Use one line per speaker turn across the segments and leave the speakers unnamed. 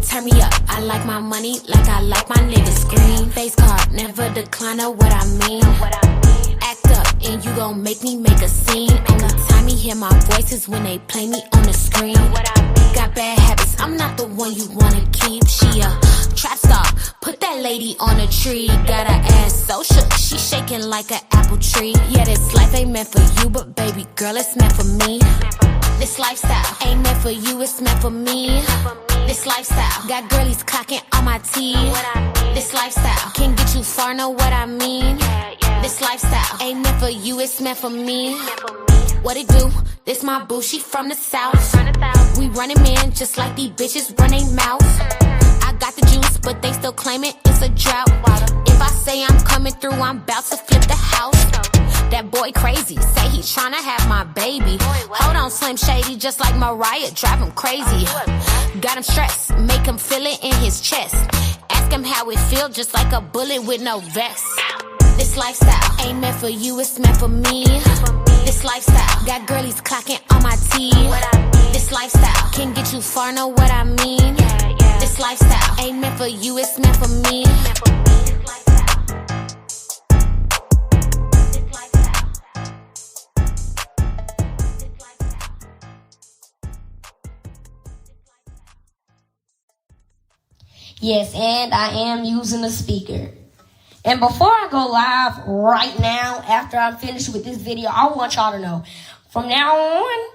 turn me up. I like my money like I like my niggas. Green face card, never decline, know what I mean. Act up and you gon' make me make a scene. Only time you hear my voice is when they play me on the screen. Got bad habits, I'm not the one you wanna keep. She a trap star, put that lady on a tree. Got her ass so shook, she shaking like an apple tree. Yeah, this life ain't meant for you, but baby girl, it's meant for me. This lifestyle ain't meant for you, it's meant for me. This lifestyle got girlies clocking on my teeth. This lifestyle can get you far, know what I mean. This lifestyle ain't meant for you, it's meant for me. What it do? This my boo, she from the south. We running man just like these bitches run they mouth. I got the juice, but they still claiming it's a drought. If I say I'm coming through, I'm about to flip the house. That boy crazy, say he tryna have my baby. Hold on, Slim Shady, just like Mariah, drive him crazy. Got him stressed, make him feel it in his chest. Ask him how it feel, just like a bullet with no vest. This lifestyle ain't meant for you, it's meant for me. This lifestyle got girlies clocking on my teeth. This lifestyle can get you far, know what I mean. This lifestyle ain't meant for you, it's meant for me.
Yes, and I am using a speaker. And before I go live right now, after I'm finished with this video, I want y'all to know, from now on,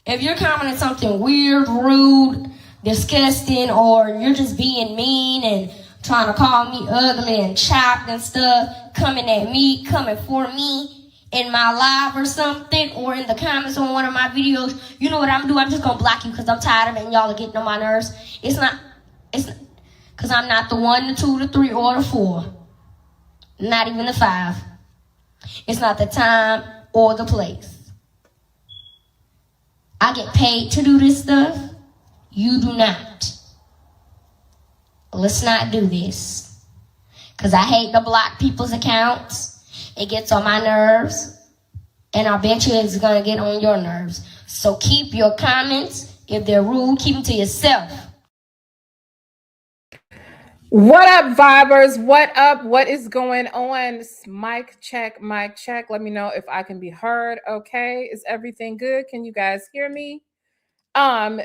if you're commenting something weird, rude, disgusting, or you're just being mean and trying to call me ugly and chopped and stuff, coming at me, coming for me in my live or something, or in the comments on one of my videos, you know what I'm doing? I'm just going to block you because I'm tired of it and y'all are getting on my nerves. It's because I'm not the 1, the 2, the 3, or the 4. Not even the 5. It's not the time or the place. I get paid to do this stuff. You do not. Let's not do this. Because I hate to block people's accounts. It gets on my nerves. And I bet you it's going to get on your nerves. So keep your comments. If they're rude, keep them to yourself.
What up, vibers? What up? What is going on? Mic check, mic check. Let me know if I can be heard. Okay, is everything good? Can you guys hear me?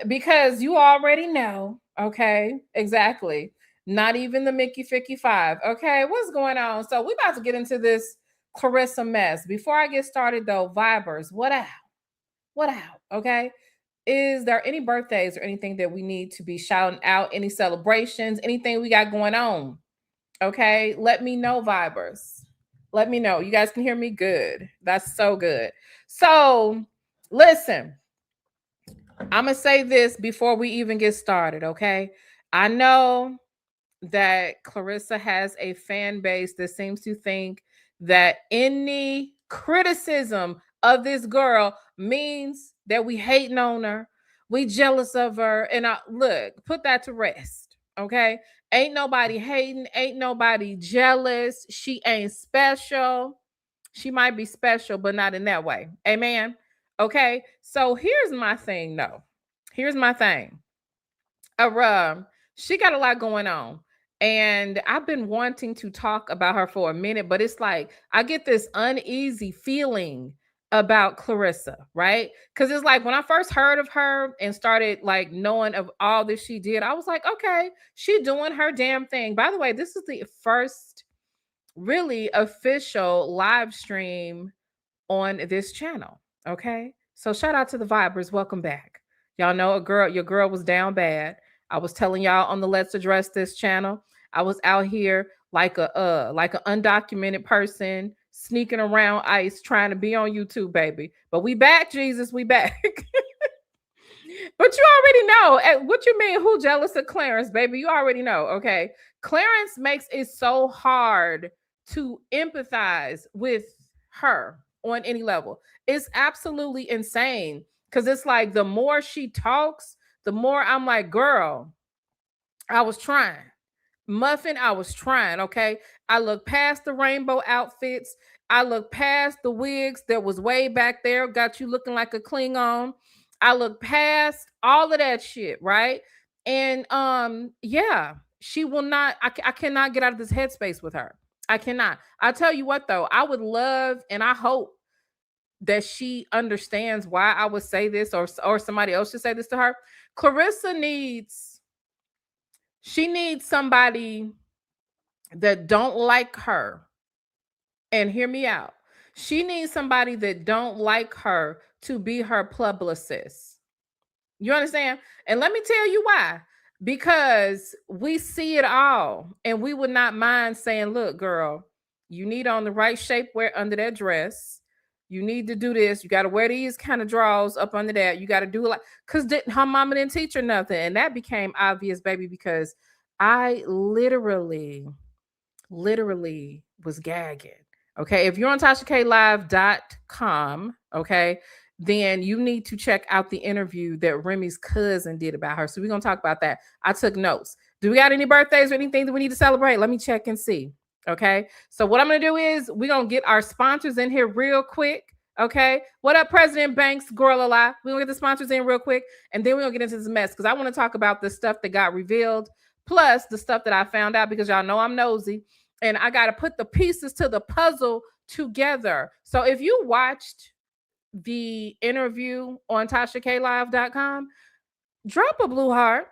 Because you already know. Okay, exactly. Not even the Mickey 55. Okay, what's going on? So we about to get into this Claressa mess. Before I get started, though, vibers, what out? What out? Okay. Is there any birthdays or anything that we need to be shouting out? Any celebrations? Anything we got going on? Okay, let me know, vibers. Let me know. You guys can hear me good. That's so good. So, listen, I'm going to say this before we even get started, okay? I know that Claressa has a fan base that seems to think that any criticism of this girl means that we hating on her, we jealous of her, and look, put that to rest, okay? Ain't nobody hating, ain't nobody jealous. She ain't special. She might be special, but not in that way. Amen. Okay. So here's my thing, though. Here's my thing. She got a lot going on. And I've been wanting to talk about her for a minute, but it's like I get this uneasy feeling about Claressa, right? Because it's like when I first heard of her and started like knowing of all that she did, I was like, okay, she doing her damn thing. By the way, this is the first really official live stream on this channel. Okay. So shout out to the Vibers. Welcome back. Y'all know your girl was down bad. I was telling y'all on the Let's Address This channel, I was out here like an undocumented person sneaking around ICE trying to be on YouTube, baby. But we back, Jesus, we back. But you already know. What you mean, who jealous of Clarence, baby? You already know, okay? Clarence makes it so hard to empathize with her on any level. It's absolutely insane because it's like the more she talks, the more I'm like, girl, I was trying. Muffin, I was trying, okay? I look past the rainbow outfits. I look past the wigs that was way back there, got you looking like a Klingon. I look past all of that shit, right? And yeah, she will not, I cannot get out of this headspace with her. I cannot. I tell you what though, I would love and I hope that she understands why I would say this, or somebody else should say this to her. Claressa needs, she needs somebody that don't like her. And hear me out. She needs somebody that don't like her to be her publicist. You understand? And let me tell you why. Because we see it all, and we would not mind saying, look, girl, you need on the right shapewear under that dress. You need to do this. You got to wear these kind of drawers up under that. You got to do it like, because her mama didn't teach her nothing. And that became obvious, baby, because I literally was gagging. Okay. If you're on TashaKLive.com, okay, then you need to check out the interview that Remy's cousin did about her. So we're going to talk about that. I took notes. Do we got any birthdays or anything that we need to celebrate? Let me check and see. Okay. So what I'm going to do is we're going to get our sponsors in here real quick. Okay. What up, President Banks, Gorilla Lie? We're going to get the sponsors in real quick. And then we're going to get into this mess because I want to talk about the stuff that got revealed, plus the stuff that I found out, because y'all know I'm nosy. And I got to put the pieces to the puzzle together. So if you watched the interview on TashaKLive.com, drop a blue heart.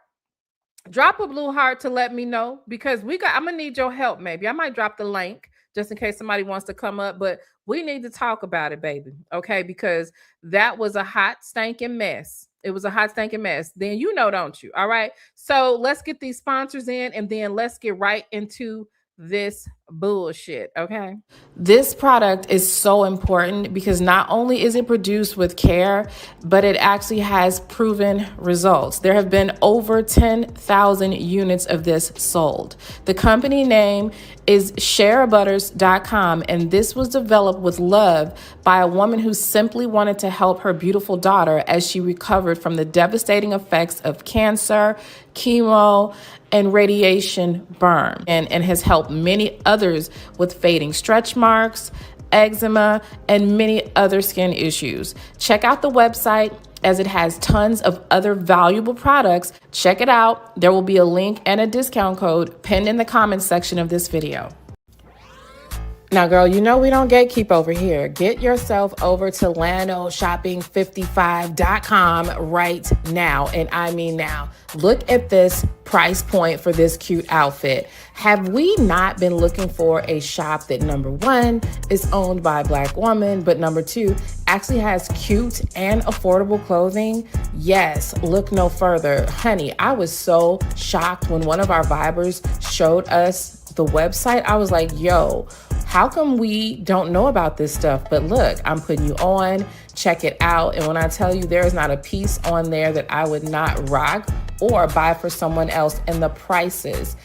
Drop a blue heart to let me know, because I'm going to need your help. Maybe I might drop the link just in case somebody wants to come up, but we need to talk about it, baby. Okay. Because that was a hot stinking mess. It was a hot stinking mess. Then you know, don't you? All right. So let's get these sponsors in, and then let's get right into this bullshit. Okay. This product is so important because not only is it produced with care, but it actually has proven results. There have been over 10,000 units of this sold. The company name is shareabutters.com, and this was developed with love by a woman who simply wanted to help her beautiful daughter as she recovered from the devastating effects of cancer, chemo, and radiation burn, and has helped many others with fading stretch marks, eczema, and many other skin issues. Check out the website as it has tons of other valuable products. Check it out. There will be a link and a discount code pinned in the comments section of this video. Now, girl, you know we don't gatekeep over here. Get yourself over to LanoShopping55.com right now. And I mean now. Look at this price point for this cute outfit. Have we not been looking for a shop that, number one, is owned by a Black woman, but number two, actually has cute and affordable clothing? Yes, look no further. Honey, I was so shocked when one of our Vibers showed us the website. I was like, yo, how come we don't know about this stuff? But look, I'm putting you on, check it out. And when I tell you there is not a piece on there that I would not rock or buy for someone else. And the prices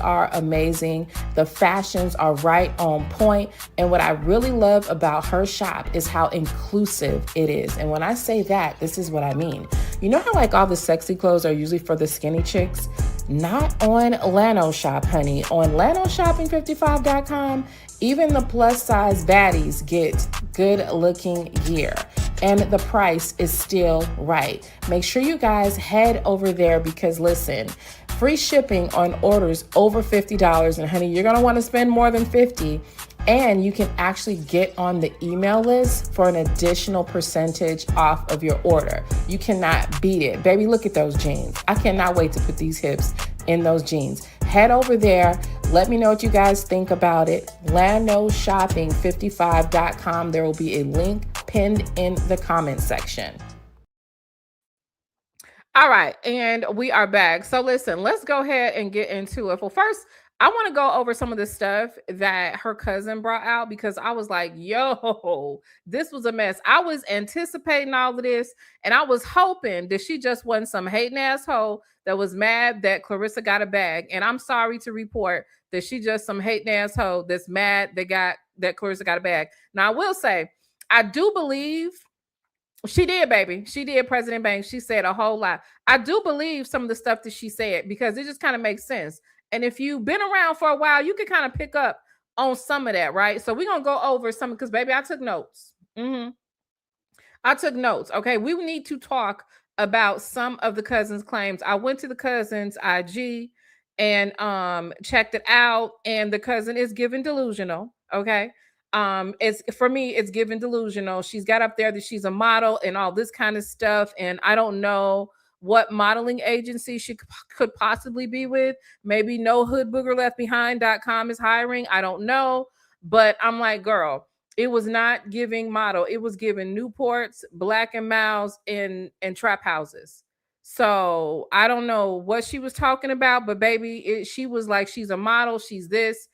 are amazing. The fashions are right on point. And what I really love about her shop is how inclusive it is. And when I say that, this is what I mean. You know how like all the sexy clothes are usually for the skinny chicks? Not on Lano Shop, honey. On LanoShopping55.com, even the plus size baddies get good looking gear. And the price is still right. Make sure you guys head over there because listen, free shipping on orders over $50. And honey, you're going to want to spend more than $50. And you can actually get on the email list for an additional percentage off of your order. You cannot beat it. Baby, look at those jeans. I cannot wait to put these hips in those jeans. Head over there. Let me know what you guys think about it. LanoShopping55.com. There will be a link pinned in the comment section. All right, and we are back. So listen, let's go ahead and get into it. Well, first, I want to go over some of the stuff that her cousin brought out because I was like, yo, this was a mess. I was anticipating all of this, and I was hoping that she just wasn't some hating asshole that was mad that Claressa got a bag. And I'm sorry to report that she just some hating asshole that's mad that Claressa got a bag. Now, I will say, I do believe she did, baby. She did, President Banks. She said a whole lot. I do believe some of the stuff that she said because it just kind of makes sense. And if you've been around for a while, you can kind of pick up on some of that, right? So we're going to go over some because, baby, I took notes. I took notes. Okay. We need to talk about some of the cousins' claims. I went to the cousin's IG and checked it out, and the cousin is given delusional. Okay. It's for me, it's given delusional. She's got up there that she's a model and all this kind of stuff. And I don't know what modeling agency she could possibly be with. Maybe no hood booger left behind.com is hiring. I don't know. But I'm like, girl, it was not giving model. It was giving Newports, Black and Mouse, and trap houses. So I don't know what she was talking about, but baby, she was like, she's a model. She's this.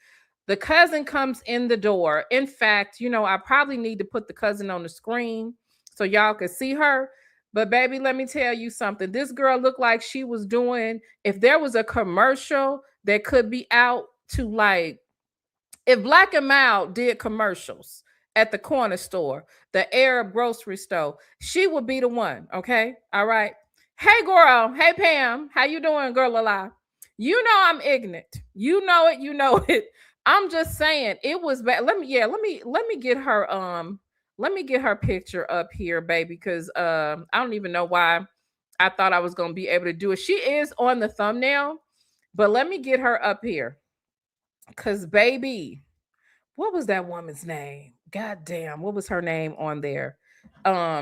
The cousin comes in the door. In fact, I probably need to put the cousin on the screen so y'all can see her. But baby, let me tell you something. This girl looked like she was doing, if there was a commercial that could be out to like, if Black and Mild did commercials at the corner store, the Arab grocery store, she would be the one. Okay. All right. Hey girl. Hey Pam. How you doing, girl alive? You know I'm ignorant. You know it. You know it. I'm just saying it was bad. Let me get her picture up here, baby, because I don't even know why I thought I was gonna be able to do it. She is on the thumbnail, but let me get her up here. Cause baby, what was that woman's name? God damn, what was her name on there?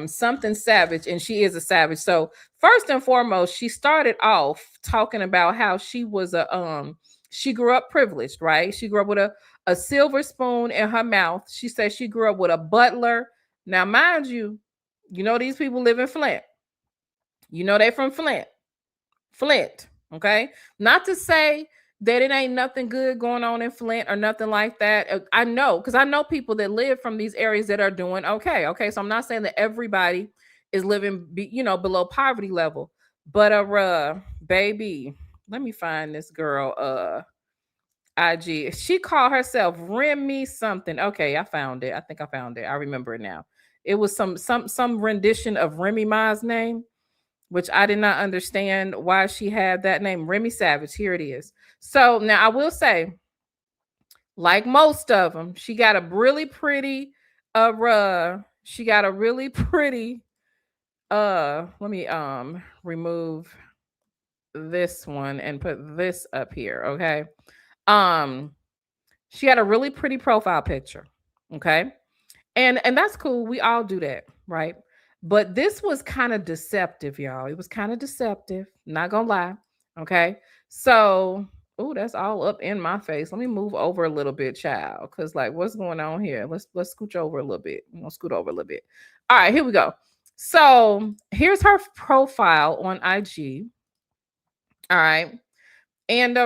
Something Savage, and she is a savage. So first and foremost, she started off talking about how she was she grew up privileged, right? She grew up with a silver spoon in her mouth. She said she grew up with a butler. Now, mind you, these people live in Flint. They from Flint, okay? Not to say that it ain't nothing good going on in Flint or nothing like that. I know, because I know people that live from these areas that are doing okay. Okay, so I'm not saying that everybody is living, below poverty level. But baby, let me find this girl IG. She called herself Remy something. Okay, I found it. I think I found it. I remember it now. It was some rendition of Remy Ma's name, which I did not understand why she had that name. Remy Savage. Here it is. So now I will say, like most of them, she got a really pretty she got a really pretty let me remove this one and put this up here, okay? She had a really pretty profile picture, okay? And that's cool. We all do that, right? But this was kind of deceptive, y'all. It was kind of deceptive. Not gonna lie. Okay. So, oh, that's all up in my face. Let me move over a little bit, child. Cause like, what's going on here? Let's scooch over a little bit. I'm gonna scoot over a little bit. All right, here we go. So here's her profile on IG. All right. And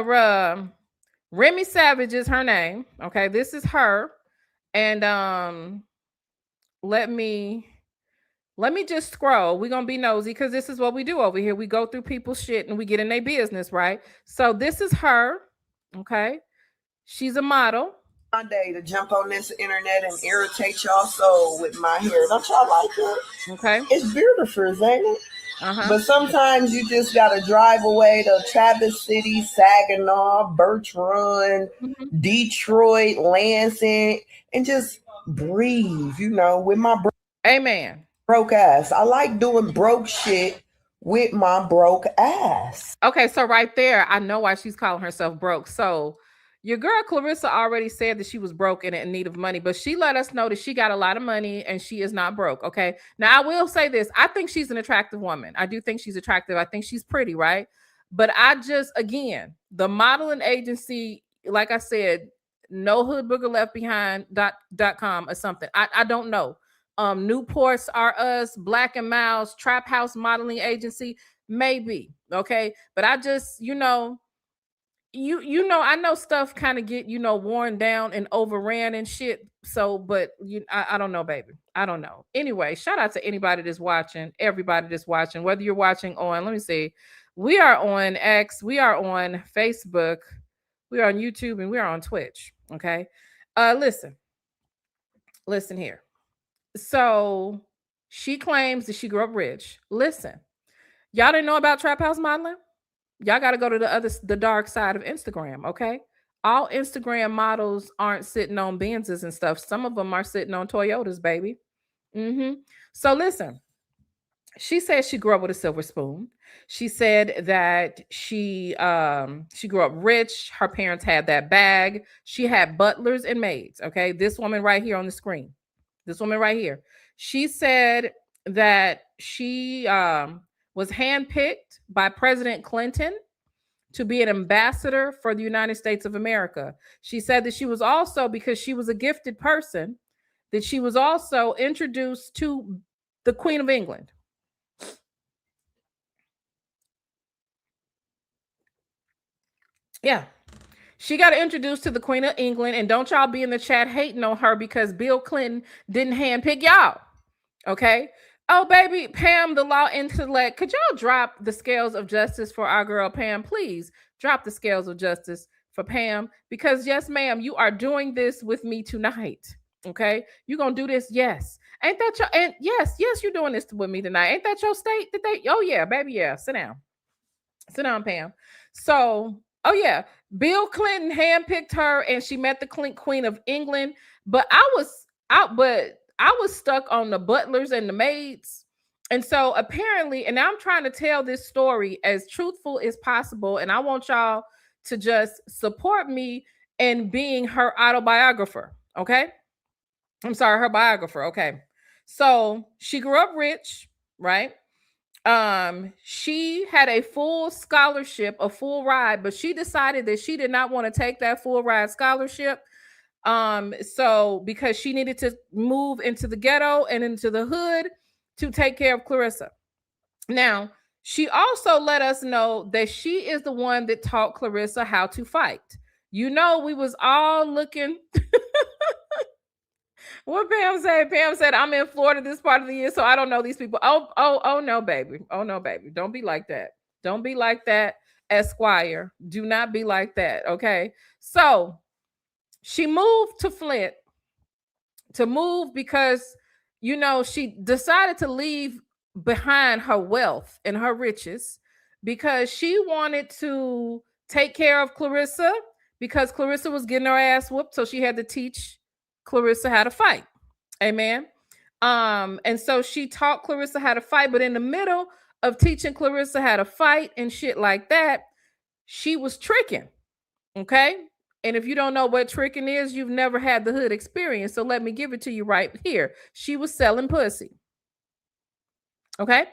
Remy Savage is her name. Okay, this is her. And let me just scroll. We're gonna be nosy because this is what we do over here. We go through people's shit and we get in their business, right? So this is her. Okay, she's a model.
My day to jump on this internet and irritate y'all soul with my hair. Don't y'all like it?
Okay,
it's beautiful, ain't it?
Uh-huh.
But sometimes you just gotta drive away to Traverse City, Saginaw, Birch Run, Detroit, Lansing, and just breathe, with my
amen
broke ass. I like doing broke shit with my broke ass.
Okay, so right there, I know why she's calling herself broke. So your girl Claressa already said that she was broke and in need of money, but she let us know that she got a lot of money and she is not broke. Okay. Now I will say this. I think she's an attractive woman. I do think she's attractive. I think she's pretty, right? But I just, again, the modeling agency, like I said, no hood booger left behind.com or something. I don't know. Newports Are Us, Black and Mouse, Trap House Modeling Agency, maybe. Okay. But I just, I know stuff kind of get, worn down and overran and shit. So, but I don't know, baby. I don't know. Anyway, shout out to anybody that's watching, everybody that's watching, whether you're watching on, let me see. We are on X, we are on Facebook, we are on YouTube, and we are on Twitch. Okay. Listen here. So she claims that she grew up rich. Listen, y'all didn't know about Trap House modeling? Y'all got to go to the dark side of Instagram, okay? All Instagram models aren't sitting on Benzes and stuff. Some of them are sitting on Toyotas, baby. So listen, She said she grew up with a silver spoon. She said that she grew up rich. Her parents had that bag. She had butlers and maids. Okay, this woman right here on the screen, this woman right here. She said that she was handpicked by President Clinton to be an ambassador for the United States of America. She said that she was also, because she was a gifted person, that she was also introduced to the Queen of England. Yeah. She got introduced to the Queen of England, and don't y'all be in the chat hating on her because Bill Clinton didn't handpick y'all. Okay. Oh, baby, Pam, the law intellect. Could y'all drop the scales of justice for our girl Pam? Please drop the scales of justice for Pam, because yes, ma'am, you are doing this with me tonight. Okay, you gonna do this? Yes. Ain't that your? And yes, you're doing this with me tonight. Ain't that your state? That they? Oh yeah, baby, yeah. Sit down, Pam. So, oh yeah, Bill Clinton handpicked her, and she met the Queen of England. But I was stuck on the butlers and the maids. And so apparently, and I'm trying to tell this story as truthful as possible. And I want y'all to just support me in being her autobiographer. Okay. I'm sorry, her biographer. Okay. So she grew up rich, right? She had a full scholarship, a full ride, but she decided that she did not want to take that full ride scholarship. So because she needed to move into the ghetto and into the hood to take care of Claressa. Now, she also let us know that she is the one that taught Claressa how to fight. You know, we was all looking. What Pam said? Pam said, I'm in Florida this part of the year, so I don't know these people. Oh no, baby. Oh no, baby. Don't be like that. Don't be like that, Esquire. Do not be like that. Okay. So she moved to Flint because, you know, she decided to leave behind her wealth and her riches because she wanted to take care of Claressa, because Claressa was getting her ass whooped. So she had to teach Claressa how to fight. Amen. And so she taught Claressa how to fight, but in the middle of teaching Claressa how to fight and shit like that, she was tricking. Okay. And if you don't know what tricking is, you've never had the hood experience. So let me give it to you right here. She was selling pussy. Okay.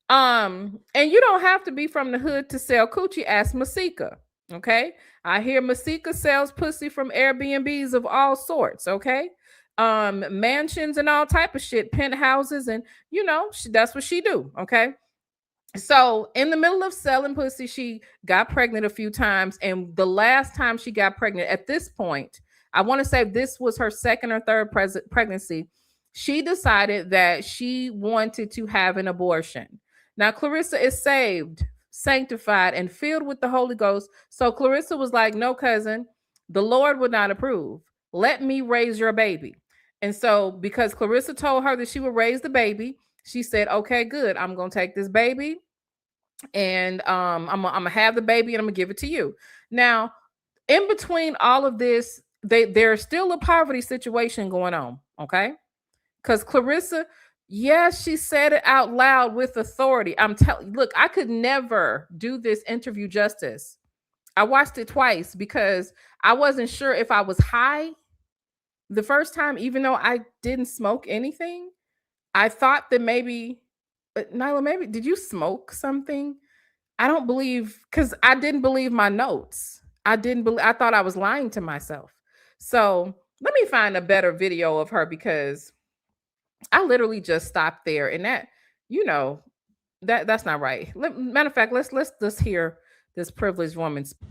And you don't have to be from the hood to sell coochie. Ask Masika. Okay. I hear Masika sells pussy from Airbnbs of all sorts. Okay. Mansions and all type of shit, penthouses, and you know, that's what she do. Okay. So in the middle of selling pussy, she got pregnant a few times. And the last time she got pregnant, at this point, I want to say this was her second or third pregnancy, she decided that she wanted to have an abortion. Now, Claressa is saved, sanctified, and filled with the Holy Ghost. So Claressa was like, no, cousin, the Lord would not approve. Let me raise your baby. And so because Claressa told her that she would raise the baby, she said, okay, good. I'm going to take this baby and I'm going to have the baby and I'm going to give it to you. Now, in between all of this, there's still a poverty situation going on. Okay. Because Claressa, yes, she said it out loud with authority. I'm telling, look, I could never do this interview justice. I watched it twice because I wasn't sure if I was high the first time, even though I didn't smoke anything. I thought that maybe, Nyla, maybe, did you smoke something? I don't believe, because I didn't believe my notes. I thought I was lying to myself. So let me find a better video of her, because I literally just stopped there, and that, you know, that's not right. Matter of fact, let's hear this privileged woman speak.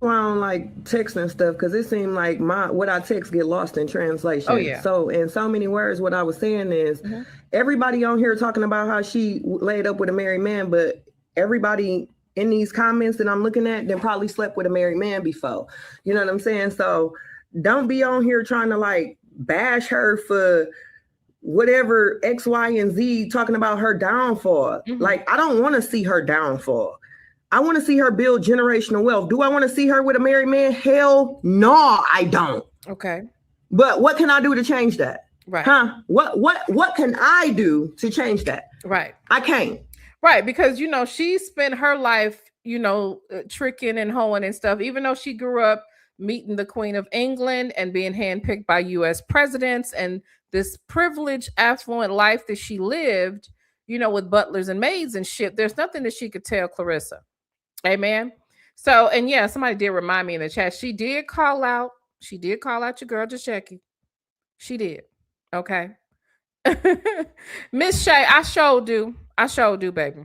I don't like text and stuff because it seemed like what I text get lost in translation.
Oh yeah.
So in so many words, what I was saying is everybody on here talking about how she laid up with a married man, but everybody in these comments that I'm looking at, then probably slept with a married man before. You know what I'm saying? So don't be on here trying to like bash her for whatever X, Y, and Z talking about her downfall. Like, I don't want to see her downfall. I want to see her build generational wealth. Do I want to see her with a married man? Hell no, I don't.
Okay.
But what can I do to change that?
Right.
Huh? What can I do to change that?
Right.
I can't.
Right, because she spent her life, tricking and hoeing and stuff, even though she grew up meeting the Queen of England and being handpicked by US presidents and this privileged, affluent life that she lived, with butlers and maids and shit. There's nothing that she could tell Claressa. Amen. So, and yeah, somebody did remind me in the chat. She did call out your girl Jackie. She did. Okay. Miss Shay, I sure do, baby.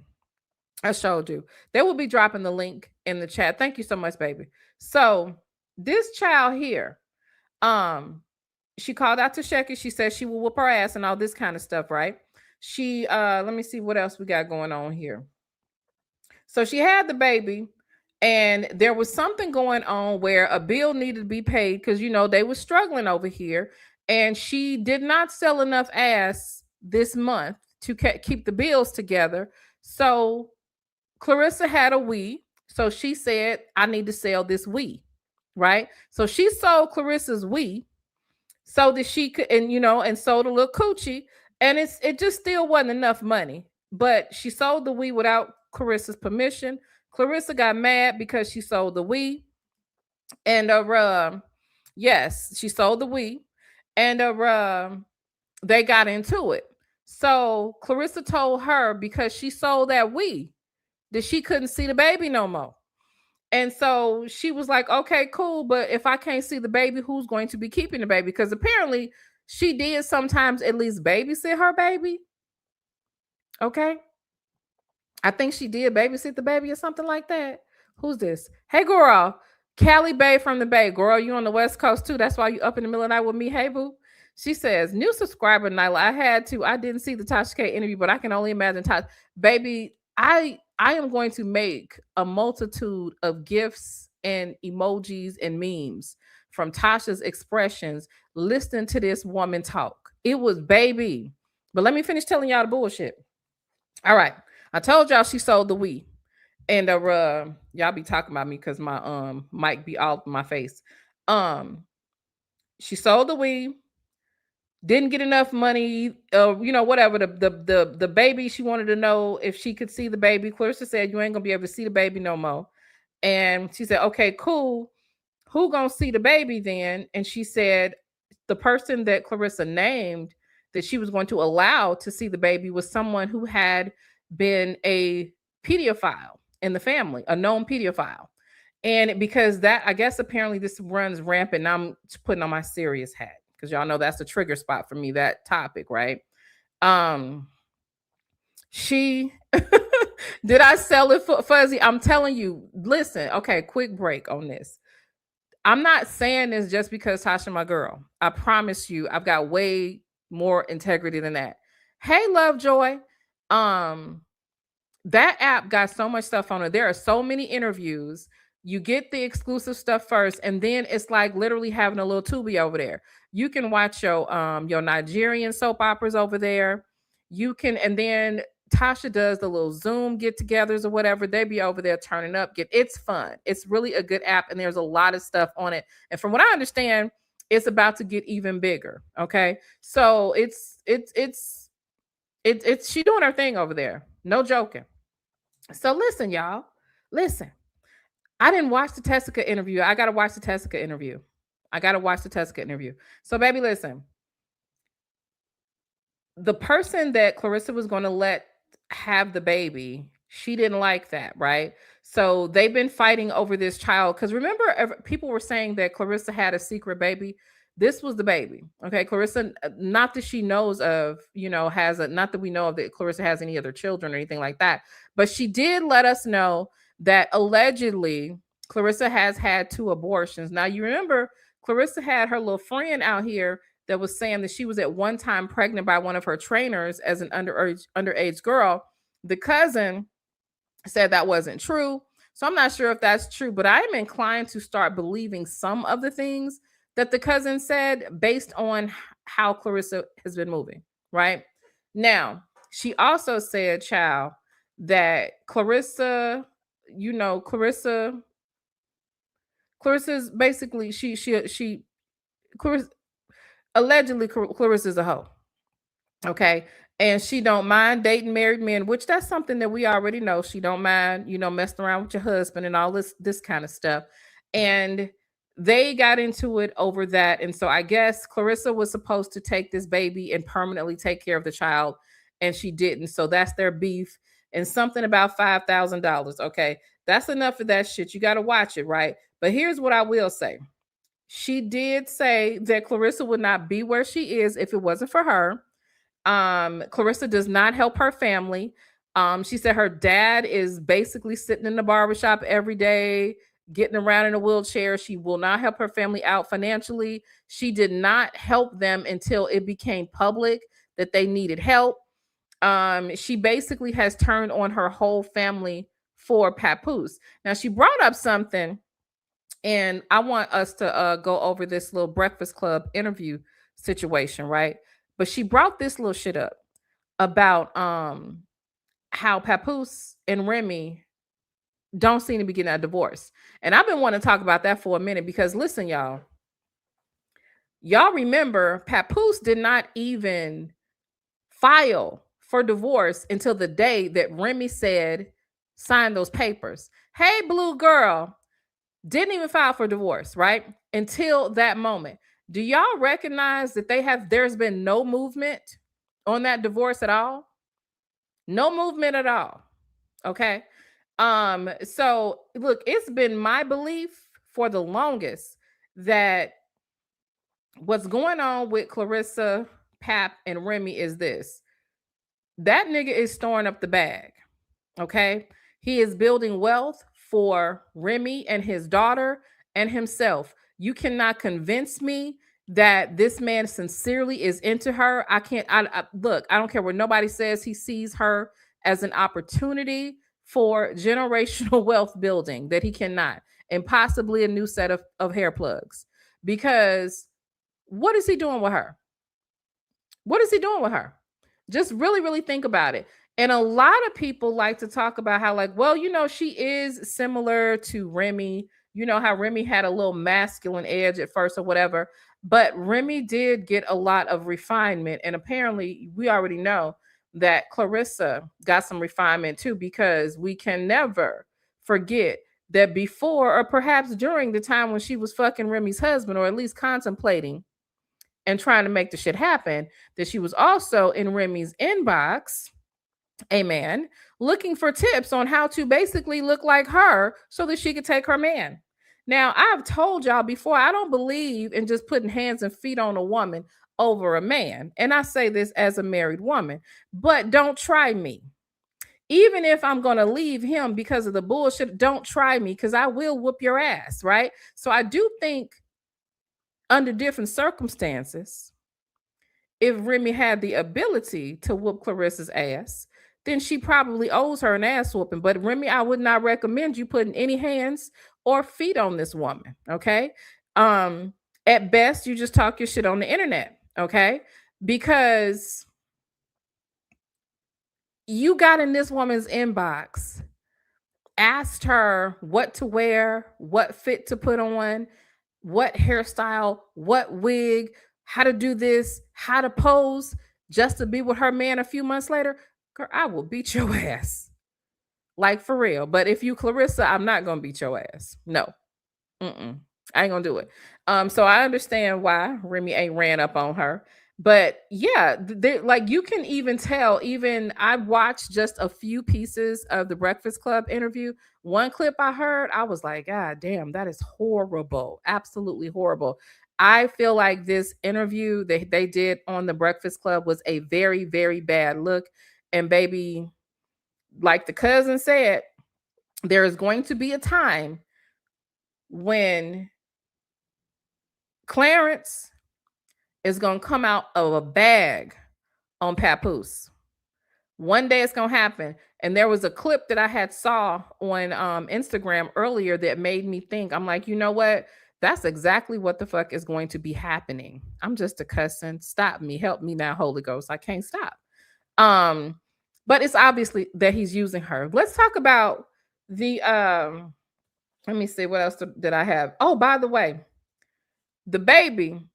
I showed you. They will be dropping the link in the chat. Thank you so much, baby. So this child here, she called out to Shecky. She said she will whoop her ass and all this kind of stuff, right? She let me see what else we got going on here. So she had the baby, and there was something going on where a bill needed to be paid because they were struggling over here, and she did not sell enough ass this month to keep the bills together. So Claressa had a Wii, so she said, I need to sell this Wii, right? So she sold Claressa's Wii so that she could, and sold a little coochie, and it just still wasn't enough money. But she sold the Wii without Claressa's permission. Claressa got mad because she sold the Wii, and yes, she sold the Wii, and they got into it. So Claressa told her because she sold that Wii that she couldn't see the baby no more. And so she was like, okay, cool. But if I can't see the baby, who's going to be keeping the baby? Because apparently she did sometimes at least babysit her baby. Okay. I think she did babysit the baby or something like that. Who's this? Hey, girl. Callie Bay from the Bay. Girl, you on the West Coast too. That's why you up in the middle of the night with me. Hey, boo. She says, new subscriber, Nyla. I didn't see the Tasha K interview, but I can only imagine. Baby, I am going to make a multitude of gifs and emojis and memes from Tasha's expressions listening to this woman talk. It was baby. But let me finish telling y'all the bullshit. All right. I told y'all she sold the Wii. And y'all be talking about me because my mic be all in my face. She sold the Wii. Didn't get enough money, whatever. The baby, she wanted to know if she could see the baby. Claressa said, you ain't gonna be able to see the baby no more. And she said, okay, cool. Who gonna see the baby then? And she said the person that Claressa named that she was going to allow to see the baby was someone who had been a pedophile in the family, a known pedophile. And because that, I guess apparently this runs rampant. Now I'm putting on my serious hat, because y'all know that's the trigger spot for me, that topic, right? She did I sell it for Fuzzy? I'm telling you, listen, okay, quick break on this. I'm not saying this just because Tasha my girl. I promise you, I've got way more integrity than that. Hey, Lovejoy. That app got so much stuff on it. There are so many interviews. You get the exclusive stuff first, and then it's like literally having a little Tubi over there. You can watch your Nigerian soap operas over there. You can, and then Tasha does the little Zoom get-togethers or whatever. They be over there turning up. It's fun. It's really a good app, and there's a lot of stuff on it. And from what I understand, it's about to get even bigger. Okay, so it's she doing her thing over there. No joking. So listen, y'all. Listen. I didn't watch the Tessica interview. I got to watch the Tessica interview. So, baby, listen. The person that Claressa was going to let have the baby, she didn't like that, right? So they've been fighting over this child. Because remember, people were saying that Claressa had a secret baby. This was the baby. Okay, Claressa, not that she knows of, not that we know of that Claressa has any other children or anything like that. But she did let us know that allegedly Claressa has had 2 abortions. Now, you remember Claressa had her little friend out here that was saying that she was at one time pregnant by one of her trainers as an underage girl. The cousin said that wasn't true. So I'm not sure if that's true, but I'm inclined to start believing some of the things that the cousin said based on how Claressa has been moving, right? Now, she also said, child, that Claressa's basically Claressa allegedly Clarissa's a hoe. Okay. And she don't mind dating married men, which that's something that we already know. She don't mind, messing around with your husband and all this kind of stuff. And they got into it over that. And so I guess Claressa was supposed to take this baby and permanently take care of the child, and she didn't. So that's their beef. And something about $5,000. Okay. That's enough of that shit. You got to watch it, right? But here's what I will say. She did say that Claressa would not be where she is if it wasn't for her. Claressa does not help her family. She said her dad is basically sitting in the barbershop every day, getting around in a wheelchair. She will not help her family out financially. She did not help them until it became public that they needed help. She basically has turned on her whole family for Papoose. Now, she brought up something, and I want us to go over this little Breakfast Club interview situation, right? But she brought this little shit up about how Papoose and Remy don't seem to be getting a divorce. And I've been wanting to talk about that for a minute because listen, y'all remember Papoose did not even file for divorce until the day that Remy said sign those papers. Hey, blue girl, didn't even file for divorce, right? Until that moment. Do y'all recognize that there's been no movement on that divorce at all? No movement at all. Okay. So look, it's been my belief for the longest that what's going on with Claressa, Pap, and Remy is this. That nigga is storing up the bag. Okay. He is building wealth for Remy and his daughter and himself. You cannot convince me that this man sincerely is into her. Look, I don't care what nobody says. He sees her as an opportunity for generational wealth building that he cannot, and possibly a new set of hair plugs. Because what is he doing with her? What is he doing with her? Just really, really think about it. And a lot of people like to talk about how, like, well, she is similar to Remy. You know how Remy had a little masculine edge at first or whatever. But Remy did get a lot of refinement. And apparently we already know that Claressa got some refinement too, because we can never forget that before or perhaps during the time when she was fucking Remy's husband, or at least contemplating and trying to make the shit happen, that she was also in Remy's inbox, a man, looking for tips on how to basically look like her so that she could take her man. Now, I've told y'all before, I don't believe in just putting hands and feet on a woman over a man. And I say this as a married woman, but don't try me. Even if I'm going to leave him because of the bullshit, don't try me, because I will whoop your ass, right? So I do think under different circumstances, if Remy had the ability to whoop Claressa's ass, then she probably owes her an ass whooping. But Remy, I would not recommend you putting any hands or feet on this woman, okay? At best, you just talk your shit on the internet, okay? Because you got in this woman's inbox, asked her what to wear, what fit to put on, what hairstyle, what wig, how to do this, how to pose, just to be with her man a few months later. Girl, I will beat your ass. Like, for real. But if you Claressa, I'm not going to beat your ass. No. I ain't going to do it. So I understand why Remy ain't ran up on her. But yeah, like, you can even tell, even I watched just a few pieces of the Breakfast Club interview. One clip I heard, I was like, God damn, that is horrible. Absolutely horrible. I feel like this interview that they did on the Breakfast Club was a very, very bad look. And baby, like the cousin said, there is going to be a time when Clarence is going to come out of a bag on Papoose. One day it's going to happen. And there was a clip that I had saw on Instagram earlier that made me think, I'm like, you know what? That's exactly what the fuck is going to be happening. I'm just a cussing. Stop me. Help me now, Holy Ghost. I can't stop. But it's obviously that he's using her. Let's talk about the, let me see, what else did I have? Oh, by the way, the baby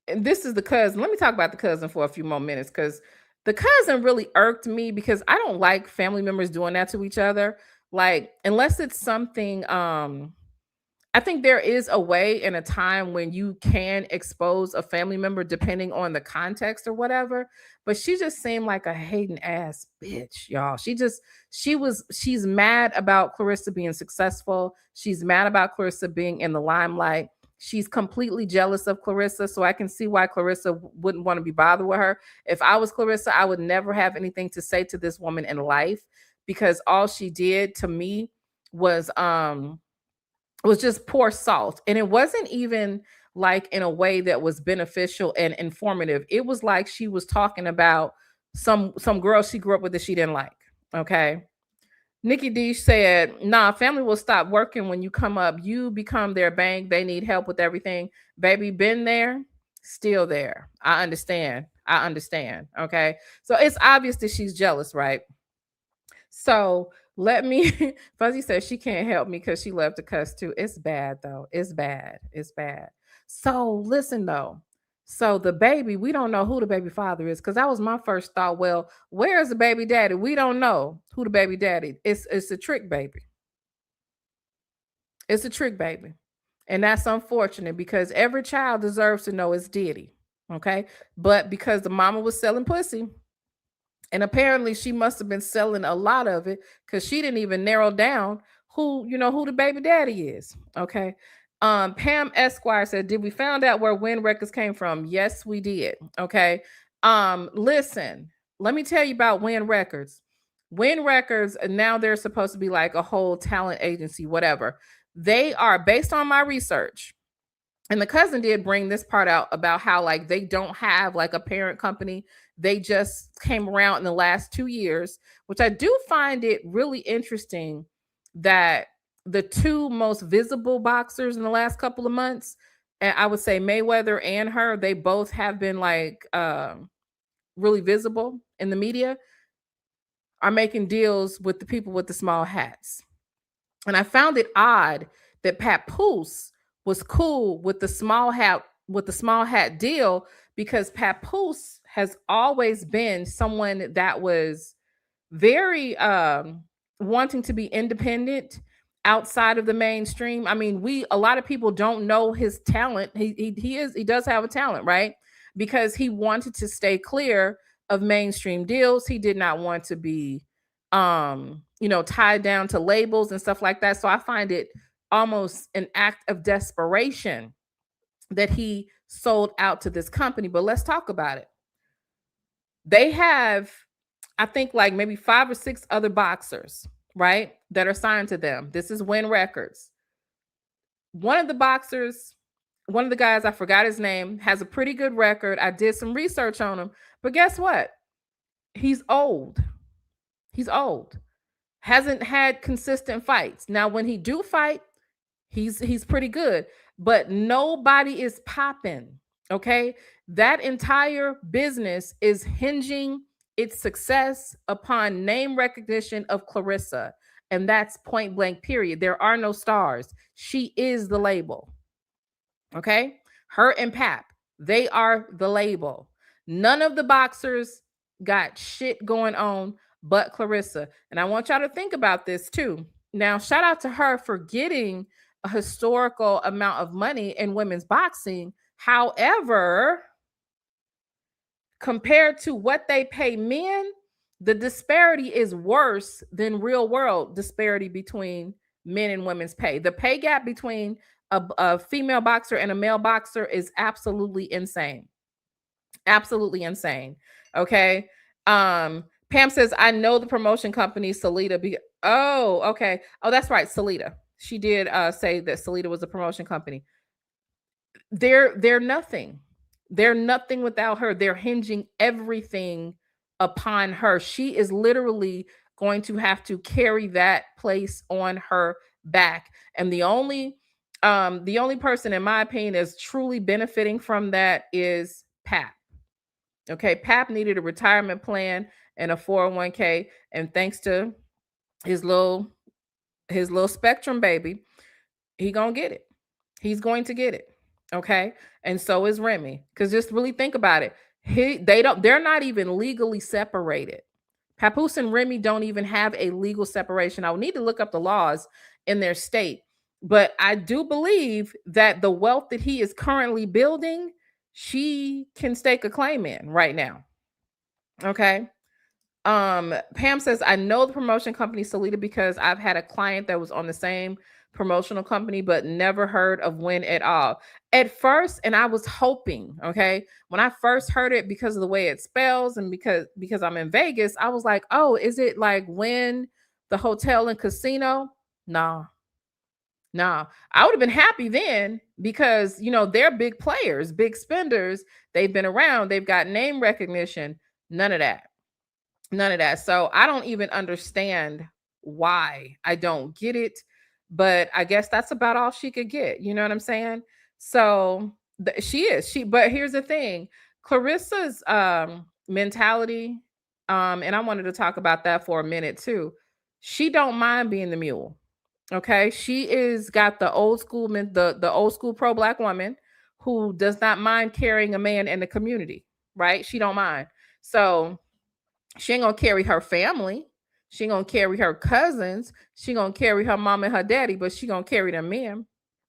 and this is the cousin. Let me talk about the cousin for a few more minutes, because the cousin really irked me, because I don't like family members doing that to each other. Like, unless it's something, I think there is a way and a time when you can expose a family member depending on the context or whatever. But she just seemed like a hating ass bitch, y'all. She's mad about Claressa being successful. She's mad about Claressa being in the limelight. She's completely jealous of Claressa. So I can see why Claressa wouldn't want to be bothered with her. If I was Claressa, I would never have anything to say to this woman in life, because all she did to me was just pour salt. And it wasn't even like in a way that was beneficial and informative. It was like she was talking about some girl she grew up with that she didn't like. Okay. Nikki D said, nah, family will stop working when you come up. You become their bank. They need help with everything. Baby, been there, still there. I understand. Okay. So it's obvious that she's jealous, right? So let me, Fuzzy says she can't help me because she loved to cuss too. It's bad though. It's bad. So listen though. So the baby, we don't know who the baby father is, because that was my first thought. Well, where is the baby daddy? We don't know who the baby daddy is. It's a trick baby. It's a trick baby. And that's unfortunate, because every child deserves to know it's Diddy. Okay. But because the mama was selling pussy, and apparently she must have been selling a lot of it, because she didn't even narrow down who the baby daddy is. Okay. Pam Esquire said, did we find out where Wynn Records came from? Yes, we did. Okay. Listen, let me tell you about Wynn Records. Wynn Records, now they're supposed to be like a whole talent agency, whatever. They are, based on my research, and the cousin did bring this part out about how like they don't have like a parent company. They just came around in the last 2 years, which I do find it really interesting that the two most visible boxers in the last couple of months, and I would say Mayweather and her, they both have been like really visible in the media, are making deals with the people with the small hats. And I found it odd that Papoose was cool with the small hat deal, because Papoose has always been someone that was very wanting to be independent outside of the mainstream. I mean, a lot of people don't know his talent. He does have a talent, right? Because he wanted to stay clear of mainstream deals. He did not want to be tied down to labels and stuff like that. So I find it almost an act of desperation that he sold out to this company. But let's talk about it. They have, I think, like maybe 5 or 6 other boxers, right, that are signed to them. This is Wynn Records. One of the guys, I forgot his name, has a pretty good record. I did some research on him, but guess what? He's old. Hasn't had consistent fights. Now, when he do fight, he's pretty good, but nobody is popping. Okay. That entire business is hinging its success upon name recognition of Claressa. And that's point blank, period. There are no stars. She is the label. Okay. Her and Pap, they are the label. None of the boxers got shit going on but Claressa. And I want y'all to think about this too. Now, shout out to her for getting a historical amount of money in women's boxing. However, compared to what they pay men, the disparity is worse than real world disparity between men and women's pay. The pay gap between a female boxer and a male boxer is absolutely insane. Absolutely insane. Okay. Pam says, I know the promotion company, Salida. Oh, okay. Oh, that's right. Salida. She did say that Salida was a promotion company. They're nothing. They're nothing without her. They're hinging everything upon her. She is literally going to have to carry that place on her back. And the only person, in my opinion, is truly benefiting from that is Pap. Okay, Pap needed a retirement plan and a 401k, and thanks to his little Spectrum baby, he's going to get it. Okay. And so is Remy. Because just really think about it. They're not even legally separated. Papoose and Remy don't even have a legal separation. I would need to look up the laws in their state. But I do believe that the wealth that he is currently building, she can stake a claim in right now. Okay. Pam says, I know the promotion company Salida because I've had a client that was on the same promotional company, but never heard of Wynn at all. At first, and I was hoping, okay, when I first heard it because of the way it spells and because I'm in Vegas, I was like, oh, is it like Wynn, the hotel and casino? Nah. Nah, I would have been happy then because they're big players, big spenders. They've been around, they've got name recognition. None of that. None of that. So I don't even understand why. I don't get it. But I guess that's about all she could get. You know what I'm saying? So but here's the thing. Clarissa's mentality, and I wanted to talk about that for a minute too. She don't mind being the mule. Okay. She is got the old school the old school pro-black woman who does not mind carrying a man in the community, right? She don't mind. So she ain't gonna carry her family. She ain't gonna carry her cousins. She gonna carry her mom and her daddy, but she gonna carry them men.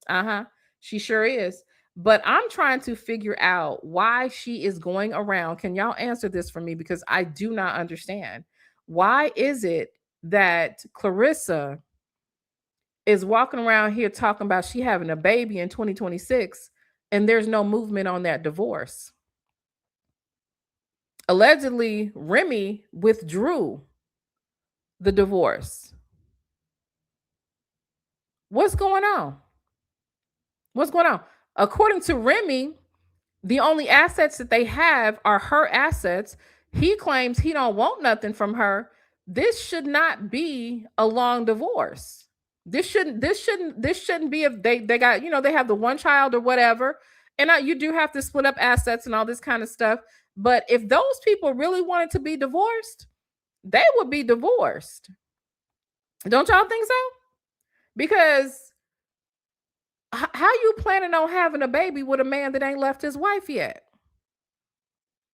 Uh-huh. She sure is. But I'm trying to figure out why she is going around. Can y'all answer this for me? Because I do not understand. Why is it that Claressa is walking around here talking about she having a baby in 2026 and there's no movement on that divorce? Allegedly, Remy withdrew the divorce. What's going on? What's going on? According to Remy, the only assets that they have are her assets. He claims he don't want nothing from her. This should not be a long divorce. This shouldn't be if they got, they have the one child or whatever. And you do have to split up assets and all this kind of stuff. But if those people really wanted to be divorced, they would be divorced. Don't y'all think so? Because how you planning on having a baby with a man that ain't left his wife yet?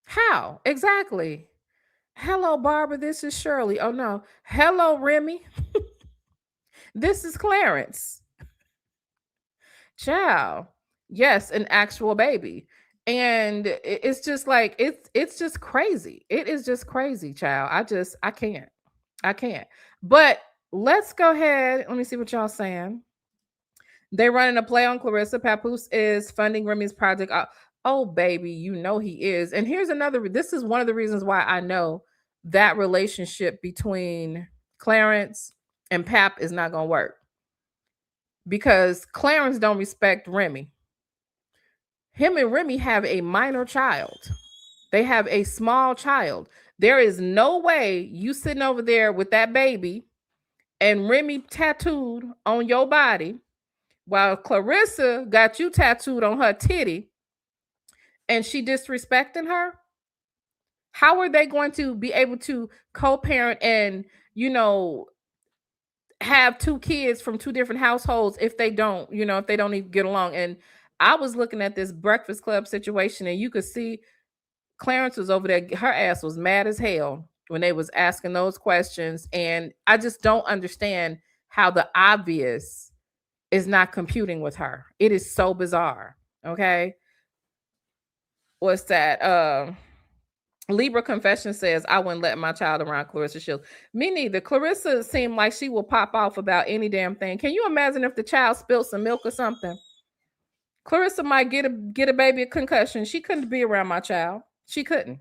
How? Exactly. Hello, Barbara. This is Shirley. Oh, no. Hello, Remy. This is Clarence. Ciao. Yes, an actual baby. And it's just like, it's just crazy. It is just crazy, child. I can't. But let's go ahead. Let me see what y'all saying. They're running a play on Claressa. Papoose is funding Remy's project. Oh, baby, he is. And here's this is one of the reasons why I know that relationship between Clarence and Pap is not going to work. Because Clarence don't respect Remy. Him and Remy have a minor child. They have a small child. There is no way you sitting over there with that baby and Remy tattooed on your body while Claressa got you tattooed on her titty and she disrespecting her. How are they going to be able to co-parent and, have two kids from two different households if they don't even get along? And I was looking at this Breakfast Club situation and you could see Clarence was over there. Her ass was mad as hell when they was asking those questions. And I just don't understand how the obvious is not computing with her. It is so bizarre. Okay. What's that? Libra Confession says, I wouldn't let my child around Claressa Shields. Me neither. Claressa seemed like she will pop off about any damn thing. Can you imagine if the child spilled some milk or something? Claressa might get a baby a concussion. She couldn't be around my child. She couldn't.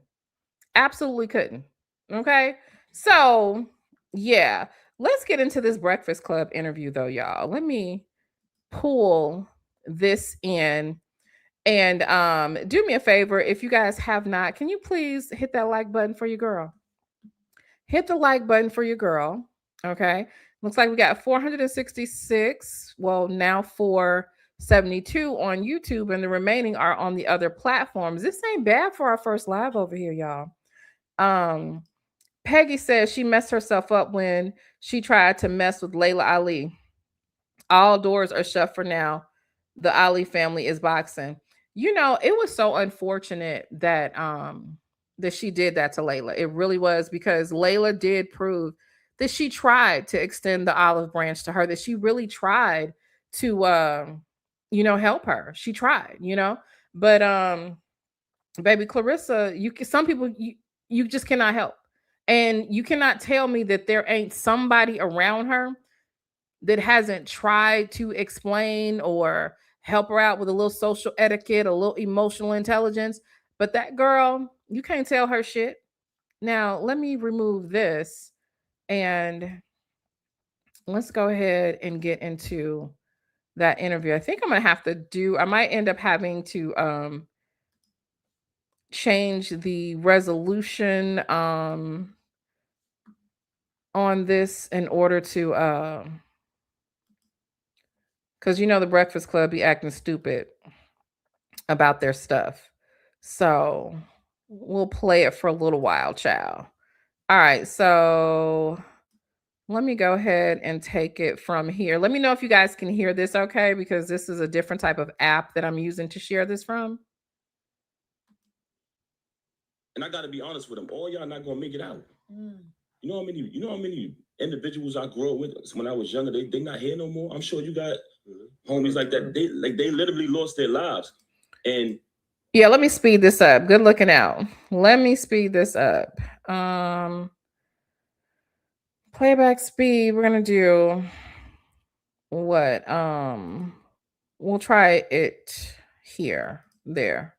Absolutely couldn't. Okay. So yeah, let's get into this Breakfast Club interview though, y'all. Let me pull this in. And do me a favor, if you guys have not, can you please hit that like button for your girl? Hit the like button for your girl. Okay. Looks like we got 466. Well, now 472 on YouTube, and the remaining are on the other platforms. This ain't bad for our first live over here, y'all. Peggy says she messed herself up when she tried to mess with Layla Ali. All doors are shut for now. the Ali family is boxing. You know, it was so unfortunate that that she did that to Layla. It really was, because Layla did prove that she tried to extend the olive branch to her, that she really tried to help her. She tried, But baby Claressa, some people you just cannot help. And you cannot tell me that there ain't somebody around her that hasn't tried to explain or help her out with a little social etiquette, a little emotional intelligence. But that girl, you can't tell her shit. Now, let me remove this and let's go ahead and get into that interview. I think I might end up having to change the resolution on this in order to because the Breakfast Club be acting stupid about their stuff. So we'll play it for a little while, child. All right, so let me go ahead and take it from here. Let me know if you guys can hear this okay, because this is a different type of app that I'm using to share this from.
And I got to be honest with them. All y'all not gonna make it out. You know how many individuals I grew up with when I was younger? They not here no more. I'm sure you got homies like that. They literally lost their lives. And
yeah, let me speed this up. Good looking out. Let me speed this up. Playback speed. We're gonna do what? We'll try it here. There.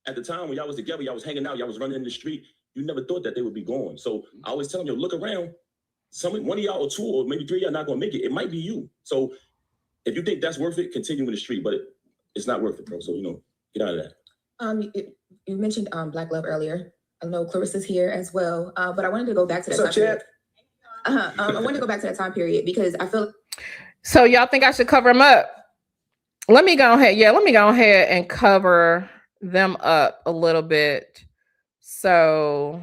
At the time when y'all was together, y'all was hanging out, y'all was running in the street. You never thought that they would be gone. So I always tell them, look around. One of y'all or two or maybe three of y'all not gonna make it. It might be you. So if you think that's worth it, continue in the street. But it's not worth it, bro. So get out of that.
You mentioned Black love earlier. I know Claressa's here as well. But I wanted to go back to that time period. I wanted to go back to that time period because I feel.
So y'all think I should cover them up? Let me go ahead. Yeah, let me go ahead and cover them up a little bit. So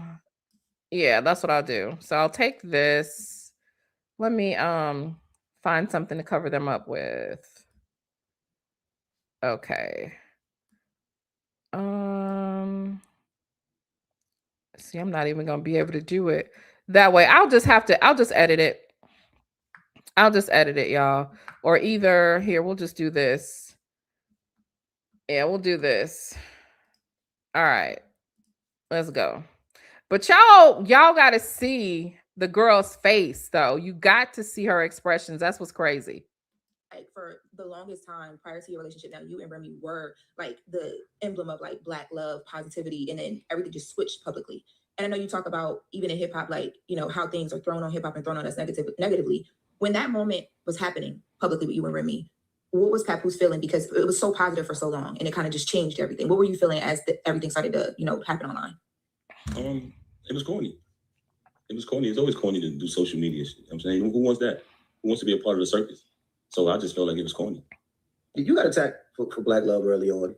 yeah, that's what I'll do. So I'll take this. Let me find something to cover them up with. Okay. See, I'm not even gonna be able to do it that way. I'll just edit it. I'll just edit it, y'all. Or either here, we'll just do this. Yeah, we'll do this. All right, let's go. But y'all got to see the girl's face, though. You got to see her expressions. That's what's crazy.
Like for the longest time prior to your relationship, now you and Remy were like the emblem of like Black love, positivity, and then everything just switched publicly. And I know you talk about even in hip hop, like how things are thrown on hip hop and thrown on us negatively. When that moment was happening publicly with you and Remy, what was Papoose feeling? Because it was so positive for so long, and it kind of just changed everything. What were you feeling as everything started to happen online?
It was corny. It's always corny to do social media. I'm saying, who wants that? Who wants to be a part of the circus? So I just felt like it was corny.
You got attacked for Black love early on.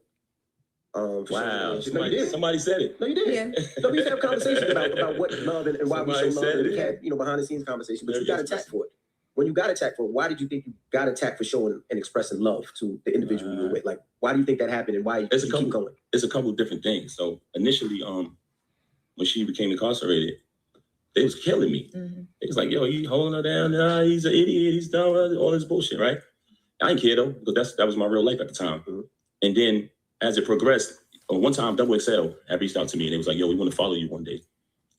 Wow. Somebody said it.
No, you did.
Yeah.
So we used to have conversations about what love and why we show love. And we had, behind the scenes conversation, but you got attacked for it. When you got attacked for it, why did you think you got attacked for showing and expressing love to the individual you were with? Like, why do you think that happened and why you keep going?
It's a couple of different things. So initially, when she became incarcerated, they was killing me. Mm-hmm. It was like, yo, he holding her down. He's an idiot. He's done all this bullshit, right? I didn't care though, because that was my real life at the time. Mm-hmm. And then as it progressed, one time Double XL had reached out to me and they was like, yo, we want to follow you one day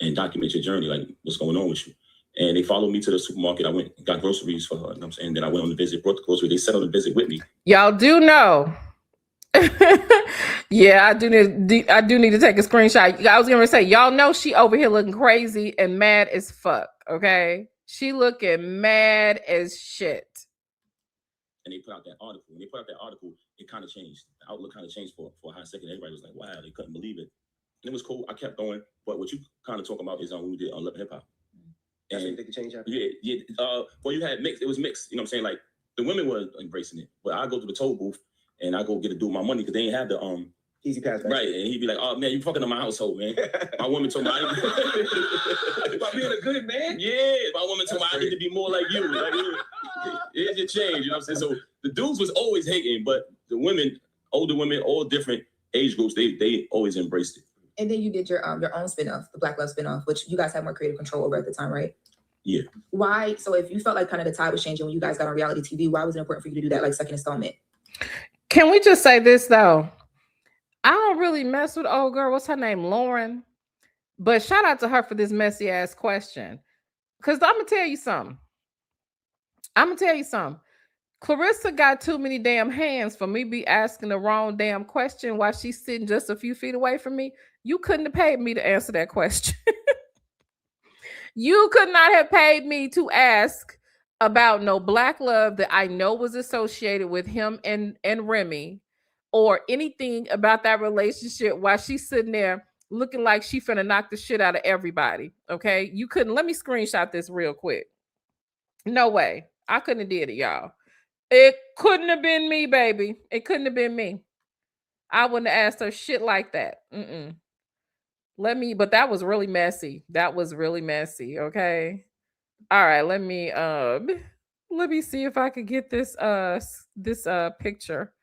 and document your journey, like what's going on with you. And they followed me to the supermarket. I went and got groceries for her. You know what I'm saying? Then I went on the visit, brought the groceries. They set on the visit with me.
Y'all do know. Yeah, I do need to take a screenshot. I was gonna say, y'all know she over here looking crazy and mad as fuck. Okay, she looking mad as shit.
And they put out that article. When they put out that article, it kind of changed. The outlook kind of changed for a hot second. Everybody was like, "Wow," they couldn't believe it. And it was cool. I kept going. But what you kind of talk about is when we did Love and Hip Hop.
And you think the change happened?
Yeah. Well, you had mixed. It was mixed. You know what I'm saying? Like the women were embracing it, but I go to the toll booth and I go get a do my money because they ain't have the
easy pass back.
Right, and he'd be like, "Oh man, you fucking in my household, man." My woman told me,
"By being a good man."
Yeah, my woman told me I need to be more like you. Like, here's your change. You know what I'm saying? So the dudes was always hating, but the women, older women, all different age groups, they always embraced it.
And then you did your own spinoff, the Black Love spinoff, which you guys had more creative control over at the time, right?
Yeah.
Why? So if you felt like kind of the tide was changing when you guys got on reality TV, why was it important for you to do that, like second installment?
Can we just say this though? I don't really mess with old girl. What's her name? Lauren. But shout out to her for this messy ass question. Because I'm gonna tell you something. Claressa got too many damn hands for me be asking the wrong damn question while she's sitting just a few feet away from me. You couldn't have paid me to answer that question. You could not have paid me to ask about no black love that I know was associated with him and Remy, or anything about that relationship while she's sitting there looking like she finna knock the shit out of everybody. Okay. You couldn't. Let me screenshot this real quick. No way. I couldn't have did it, y'all. It couldn't have been me, baby. It couldn't have been me. I wouldn't have asked her shit like that. But that was really messy. Okay. All right. Let me see if I could get this picture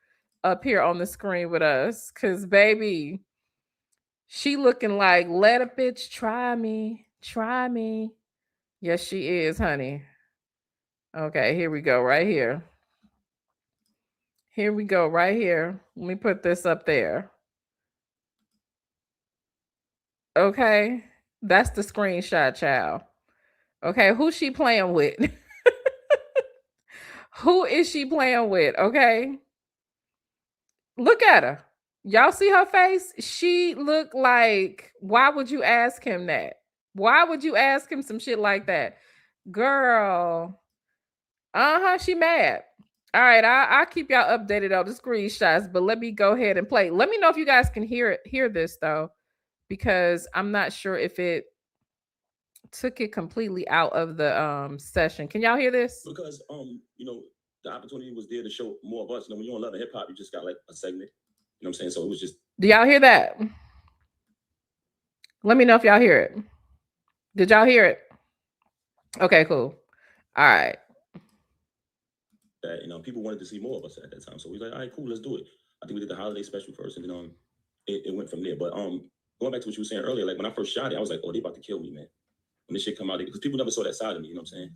up here on the screen with us. Cause baby, she looking like, let a bitch try me. Yes, she is, honey. Okay, here we go, right here. Let me put this up there. Okay, that's the screenshot, child. Okay, who's she playing with? Who is she playing with? Okay, look at her. Y'all see her face? She look like, why would you ask him that? Why would you ask him some shit like that? Girl. She mad. All right, I'll keep y'all updated on the screenshots, but let me go ahead and play. Let me know if you guys can hear this though, because I'm not sure if it took it completely out of the session. Can y'all hear this?
Because the opportunity was there to show more of us. When you're on Love and Hip Hop, you just got like a segment. You know what I'm saying? So it was just.
Do y'all hear that? Let me know if y'all hear it. Did y'all hear it? Okay, cool. All right.
That people wanted to see more of us at that time, so we was like, all right, cool, let's do it. I think we did the holiday special first, and then it went from there. But going back to what you were saying earlier, like when I first shot it, I was like, oh, they about to kill me, man. When this shit come out, because people never saw that side of me, you know what I'm saying?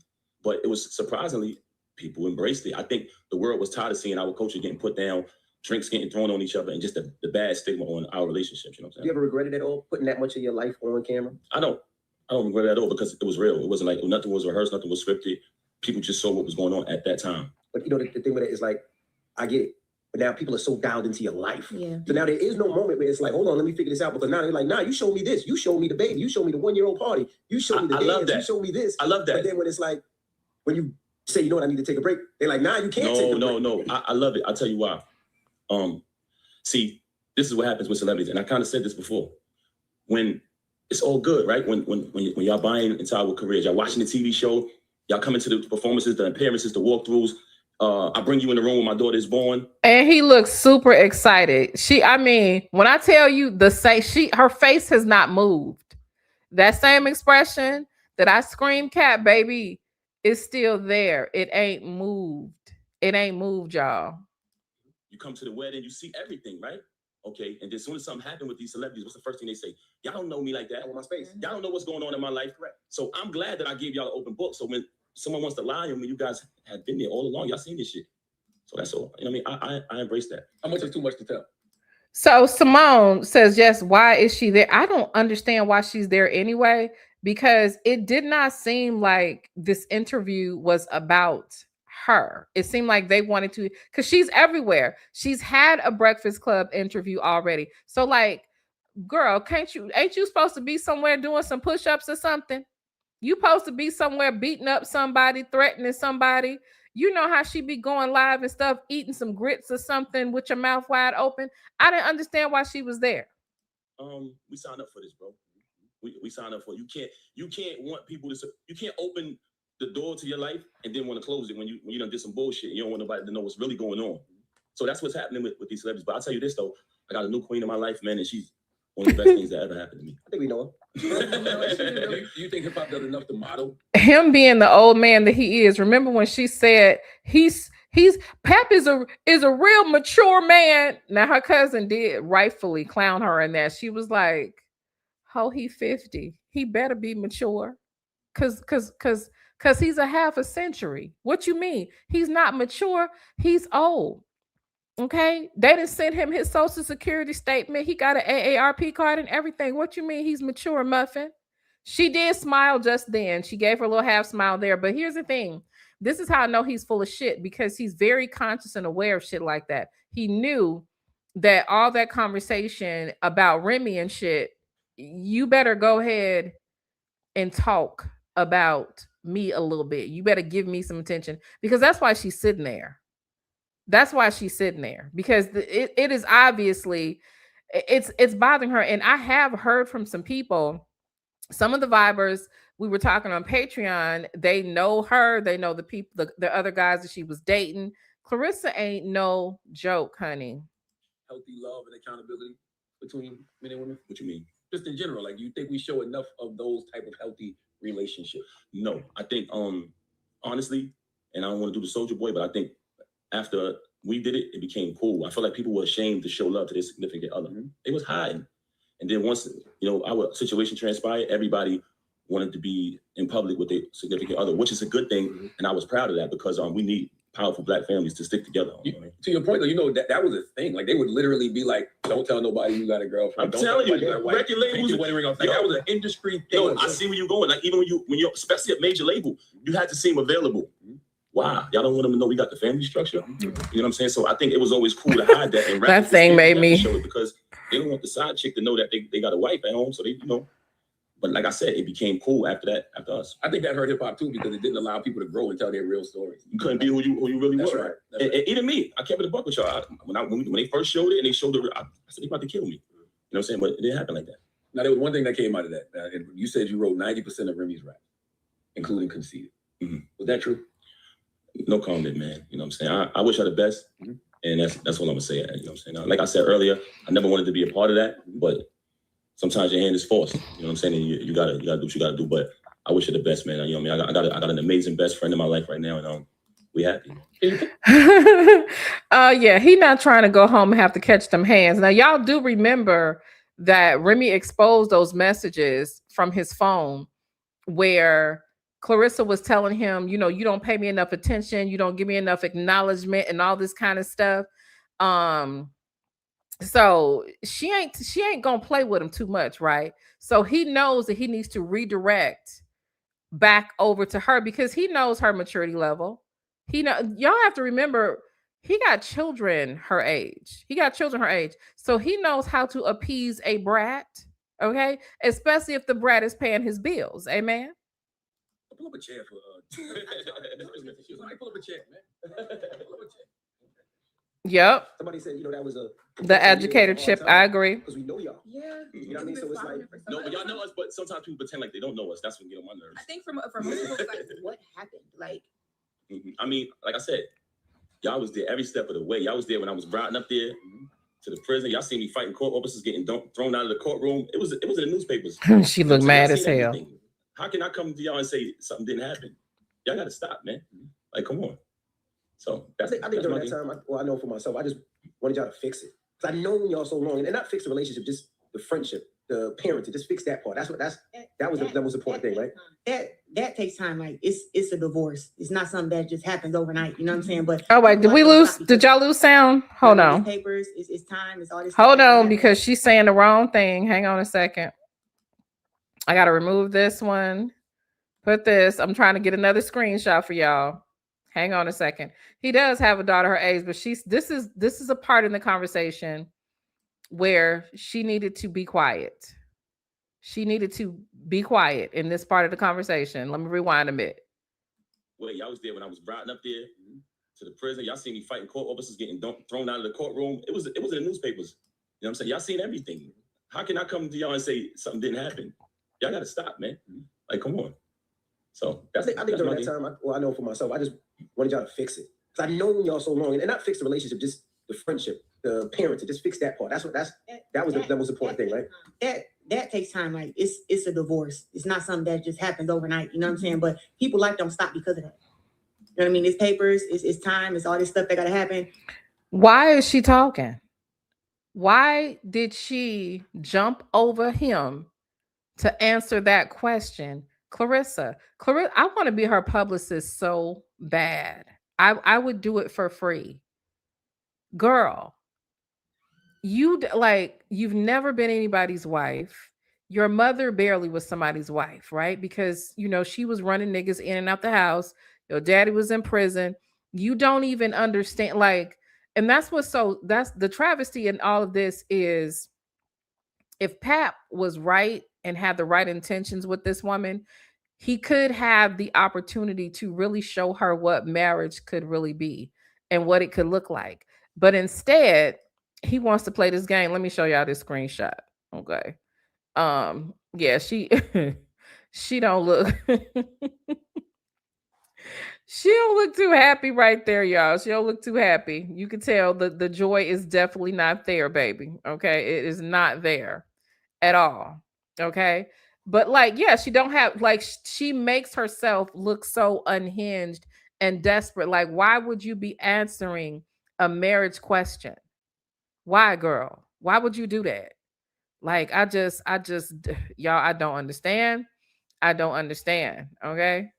But it was surprisingly, people embraced it. I think the world was tired of seeing our culture getting put down, drinks getting thrown on each other, and just the bad stigma on our relationships, you know what I'm saying?
You ever regretted at all putting that much of your life on camera?
I don't regret it at all, because it was real. It wasn't like nothing was rehearsed, nothing was scripted. People just saw what was going on at that time.
But the thing with it is like, I get it. But now people are so dialed into your life.
Yeah.
So now there is no moment where it's like, hold on, let me figure this out. Because now they're like, nah, you showed me this. You showed me the baby. You showed me the 1-year-old party. You showed me the dance.
Love that.
You showed me this.
I love that.
But then when it's like, when you say, you know what, I need to take a break, they're like, nah, you can't take a break.
No. I love it. I'll tell you why. See, this is what happens with celebrities. And I kind of said this before. When it's all good, right? When y'all buying into our careers, y'all watching the TV show, y'all coming to the performances, the appearances, the walkthroughs. I bring you in the room when my daughter is born.
And he looks super excited. When I tell you her face has not moved. That same expression that I scream cat baby is still there. It ain't moved. Y'all.
You come to the wedding, you see everything, right? Okay. And then as soon as something happened with these celebrities, what's the first thing they say? Y'all don't know me like that.
On my space.
Y'all don't know what's going on in my life. Right. So I'm glad that I gave y'all an open book. So when someone wants to lie on me, you guys have been there all along. Y'all seen this shit. So that's all. You know what I mean? I embrace that.
How much is too much to tell?
So Simone says, yes, why is she there? I don't understand why she's there anyway, because it did not seem like this interview was about her. It seemed like they wanted to, because she's everywhere. She's had a Breakfast Club interview already. So like, girl, ain't you supposed to be somewhere doing some push-ups or something? You supposed to be somewhere beating up somebody, threatening somebody. You know how she be going live and stuff, eating some grits or something with your mouth wide open. I didn't understand why she was there.
We signed up for this, bro. We signed up for it. You can't want people to. You can't open the door to your life and then want to close it when you done did some bullshit. You don't want nobody to know what's really going on. So that's what's happening with these celebrities. But I'll tell you this though, I got a new queen in my life, man, and she's one of the best things that ever happened to me.
I think we know her.
Do you think hip hop does enough to model?
Him being the old man that he is. Remember when she said Pep is a real mature man. Now her cousin did rightfully clown her in that. She was like, "Oh, he 50. He better be mature, cause he's a half a century. What you mean? He's not mature. He's old." Okay, they didn't send him his social security statement. He got an AARP card and everything. What you mean he's mature, Muffin? She did smile just then. She gave her a little half smile there. But here's the thing. This is how I know he's full of shit, because he's very conscious and aware of shit like that. He knew that all that conversation about Remy and shit, you better go ahead and talk about me a little bit. You better give me some attention, because that's why she's sitting there. That's why she's sitting there, because it is obviously it's bothering her. And I have heard from some people, some of the vibers we were talking on Patreon, they know her, they know the people, the other guys that she was dating. Claressa ain't no joke, honey.
Healthy love and accountability between men and women.
What you mean?
Just in general, like, you think we show enough of those type of healthy relationships?
No, I think honestly, and I don't want to do the soldier boy, but I think after we did it, it became cool. I feel like people were ashamed to show love to their significant other. They was hiding. And then once, our situation transpired, everybody wanted to be in public with their significant other, which is a good thing. And I was proud of that, because we need powerful Black families to stick together.
To your point, though, that was a thing. Like, they would literally be like, "Don't tell nobody you got a girlfriend."
I'm telling you, record labels,
that was an industry thing.
Yo, I see where you're going. Like, even when you're especially a major label, you had to seem available. Why? Y'all don't want them to know we got the family structure? You know what I'm saying? So I think it was always cool to hide that. And
that thing made me
show it, because they don't want the side chick to know that they got a wife at home. So they, but like I said, it became cool after us.
I think that hurt hip hop too, because it didn't allow people to grow and tell their real stories.
You couldn't be who you really
That's
were.
right.
And even me, I kept it a buck with y'all. When they first showed it and they showed it, I said, they about to kill me. You know what I'm saying? But it didn't happen like that.
Now, there was one thing that came out of that. You said you wrote 90% of Remy's rap, including Conceited. Was that true?
No comment, man. You know what I'm saying? I wish her the best. And that's what I'm gonna say. You know what I'm saying? Like I said earlier, I never wanted to be a part of that, but sometimes your hand is forced. You know what I'm saying? And you gotta do what you gotta do. But I wish her the best, man. You know what I mean? I got an amazing best friend in my life right now, and we happy.
Yeah, he not trying to go home and have to catch them hands. Now, y'all do remember that Remy exposed those messages from his phone where Claressa was telling him, you don't pay me enough attention, you don't give me enough acknowledgement, and all this kind of stuff. So she ain't gonna play with him too much, right? So he knows that he needs to redirect back over to her, because he knows her maturity level. Y'all have to remember, he got children her age. So he knows how to appease a brat, okay? Especially if the brat is paying his bills. Amen.
Pull up a chair for she was like, pull up a chair, man. Pull up a chair.
Yep.
Somebody said, that was
the educatorship. I agree.
Because we know y'all.
Yeah.
You know what I mean? So it's like,
no, but y'all know us, but sometimes people pretend like they don't know us. That's what get on my nerves.
I think for most people, like, what happened? Like,
I mean, like I said, y'all was there every step of the way. Y'all was there when I was brought up there to the prison. Y'all seen me fighting court officers getting thrown out of the courtroom. It was in the newspapers.
She looked mad as hell.
Everything. How can I come to y'all and say something didn't happen? Y'all got to stop, man. Like, come on. So
I think during that time, I know for myself, I just wanted y'all to fix it. Because I've known y'all so long, and not fix the relationship, just the friendship, the parenting, just fix that part. That was the most important thing, right?
That takes time. Like, it's a divorce. It's not something that just happens overnight. You know what I'm saying? But
oh wait, did y'all lose sound? Hold on.
Papers, it's time. It's all this.
Hold on, because she's saying the wrong thing. Hang on a second. I gotta remove this one. Put this. I'm trying to get another screenshot for y'all. Hang on a second. He does have a daughter her age, but this is a part in the conversation where she needed to be quiet. She needed to be quiet in this part of the conversation. Let me rewind a bit.
Wait, y'all was there when I was brought up there to the prison. Y'all seen me fighting court officers getting thrown out of the courtroom. It was in the newspapers. You know what I'm saying? Y'all seen everything. How can I come to y'all and say something didn't happen? Y'all got to stop, man. Like, come on. So I think
during that time, I know for myself, I just wanted y'all to fix it. Because I've known y'all so long, and not fix the relationship, just the friendship, the parenting, just fix that part. That was the most important thing, right?
That takes time. Like, it's a divorce. It's not something that just happens overnight. You know what I'm saying? But people don't stop because of that. know what I mean? It's papers, it's time, it's all this stuff that gotta happen.
Why is she talking? Why did she jump over him to answer that question? Claressa, I want to be her publicist so bad. I would do it for free. Girl, you've never been anybody's wife. Your mother barely was somebody's wife, right? Because she was running niggas in and out the house. Your daddy was in prison. You don't even understand, and that's the travesty in all of this is, if Pap was right and had the right intentions with this woman, he could have the opportunity to really show her what marriage could really be and what it could look like. But instead, he wants to play this game. Let me show y'all this screenshot. Okay. Yeah, she don't look she don't look too happy right there, y'all. She don't look too happy. You can tell the joy is definitely not there, baby. Okay, it is not there at all. Okay, but she don't have, she makes herself look so unhinged and desperate. Why would you be answering a marriage question? Why, girl? Why would you do that? I just y'all, I don't understand. I don't understand. Okay.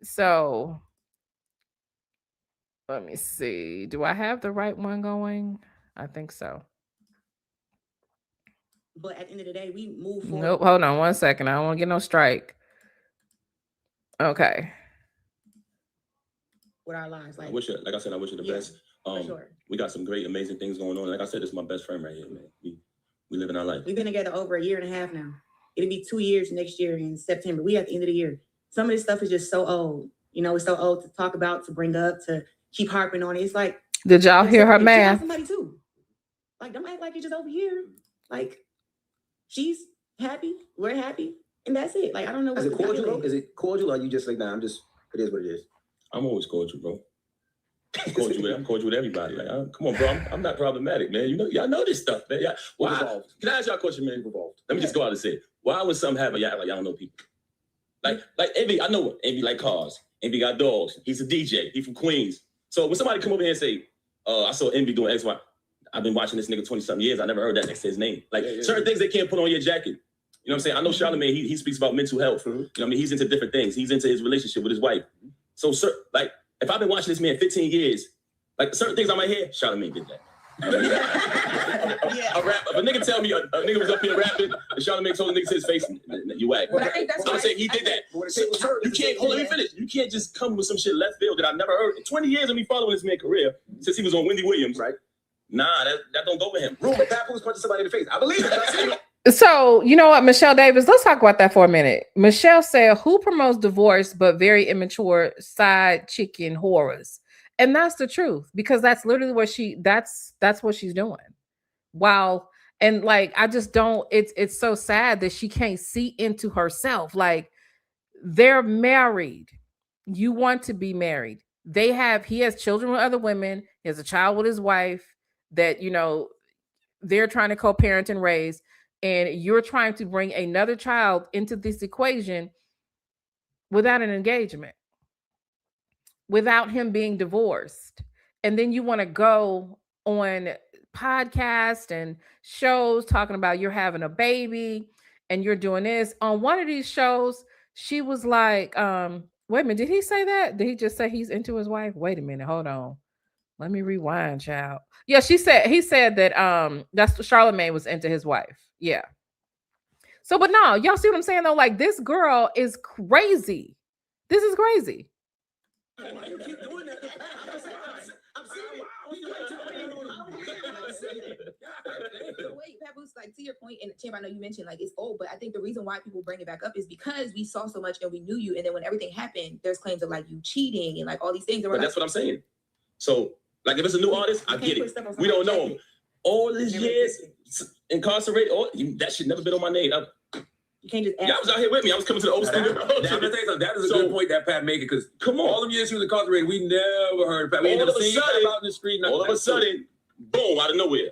So let me see. Do I have the right one going? I think so.
But at the end of the day, we move forward.
Nope. Hold on 1 second. I don't want to get no strike. Okay.
With our lives.
I wish her the best.
For sure.
We got some great, amazing things going on. Like I said, this is my best friend right here, man. We living our life.
We've been together over 1.5 years now. It'll be 2 years next year in September. We at the end of the year. Some of this stuff is just so old. It's so old to talk about, to bring up, to keep harping on it. It's like,
did y'all hear her math?
Somebody too. Don't act like you're just over here. She's happy, we're happy, and that's it. I don't know.
Is it cordial though? Is it cordial, or you just it is what it is?
I'm always cordial, bro. I'm cordial with everybody. Come on, bro. I'm not problematic, man. Y'all know this stuff, man. Why? Can I ask y'all a question, man? Let me just go out and say it. Why would some have y'all don't know people? Envy, I know it. Envy like cars. Envy got dogs. He's a DJ. He from Queens. So when somebody come over here and say, I saw Envy doing X, Y, I've been watching this nigga 20-something years. I never heard that next to his name. Certain things they can't put on your jacket. You know what I'm saying? I know Charlamagne, he speaks about mental health. You know what I mean? He's into different things. He's into his relationship with his wife. So, if I've been watching this man 15 years, certain things I might hear, Charlamagne did that. If a nigga tell me a nigga was up here rapping and Charlamagne told the nigga to his face, you whack. I'm saying he did that. So you can't, let me finish. You can't just come with some shit left field that I never heard. In 20 years of me following this man's career, since he was on Wendy Williams, right? Nah, that don't go with him.
Rumor, Papoose punching somebody in the face. I believe it.
So, you know what, Michelle Davis, let's talk about that for a minute. Michelle said, who promotes divorce but very immature side chicken horrors? And that's the truth, because that's literally what that's what she's doing. Wow. And I just don't, it's so sad that she can't see into herself. They're married. You want to be married. He has children with other women. He has a child with his wife that, they're trying to co-parent and raise. And you're trying to bring another child into this equation without an engagement, without him being divorced. And then you want to go on podcasts and shows talking about you're having a baby and you're doing this. On one of these shows, she was like, wait a minute, did he say that? Did he just say he's into his wife? Wait a minute, hold on. Let me rewind, child. Yeah, he said that that's Charlamagne was into his wife. Yeah. So, but no, y'all see what I'm saying though? This girl is crazy. This is crazy.
Why you keep doing that? I'm Wait, Papoose, to your point, and Champ, I know you mentioned it's old, but I think the reason why people bring it back up is because we saw so much and we knew you, and then when everything happened, there's claims of you cheating and all these things.
But that's what I'm saying. So, if it's a new artist, I get it. We don't know him. All these years incarcerated, that should never been on my name.
You can't just ask.
Y'all was out here with me. I was coming to the old studio.
That is a good point that Pat made, because
come on,
all them years he was incarcerated, we never heard of Pat. We
all of a sudden,
out in the street.
All of a sudden, boom, out of nowhere,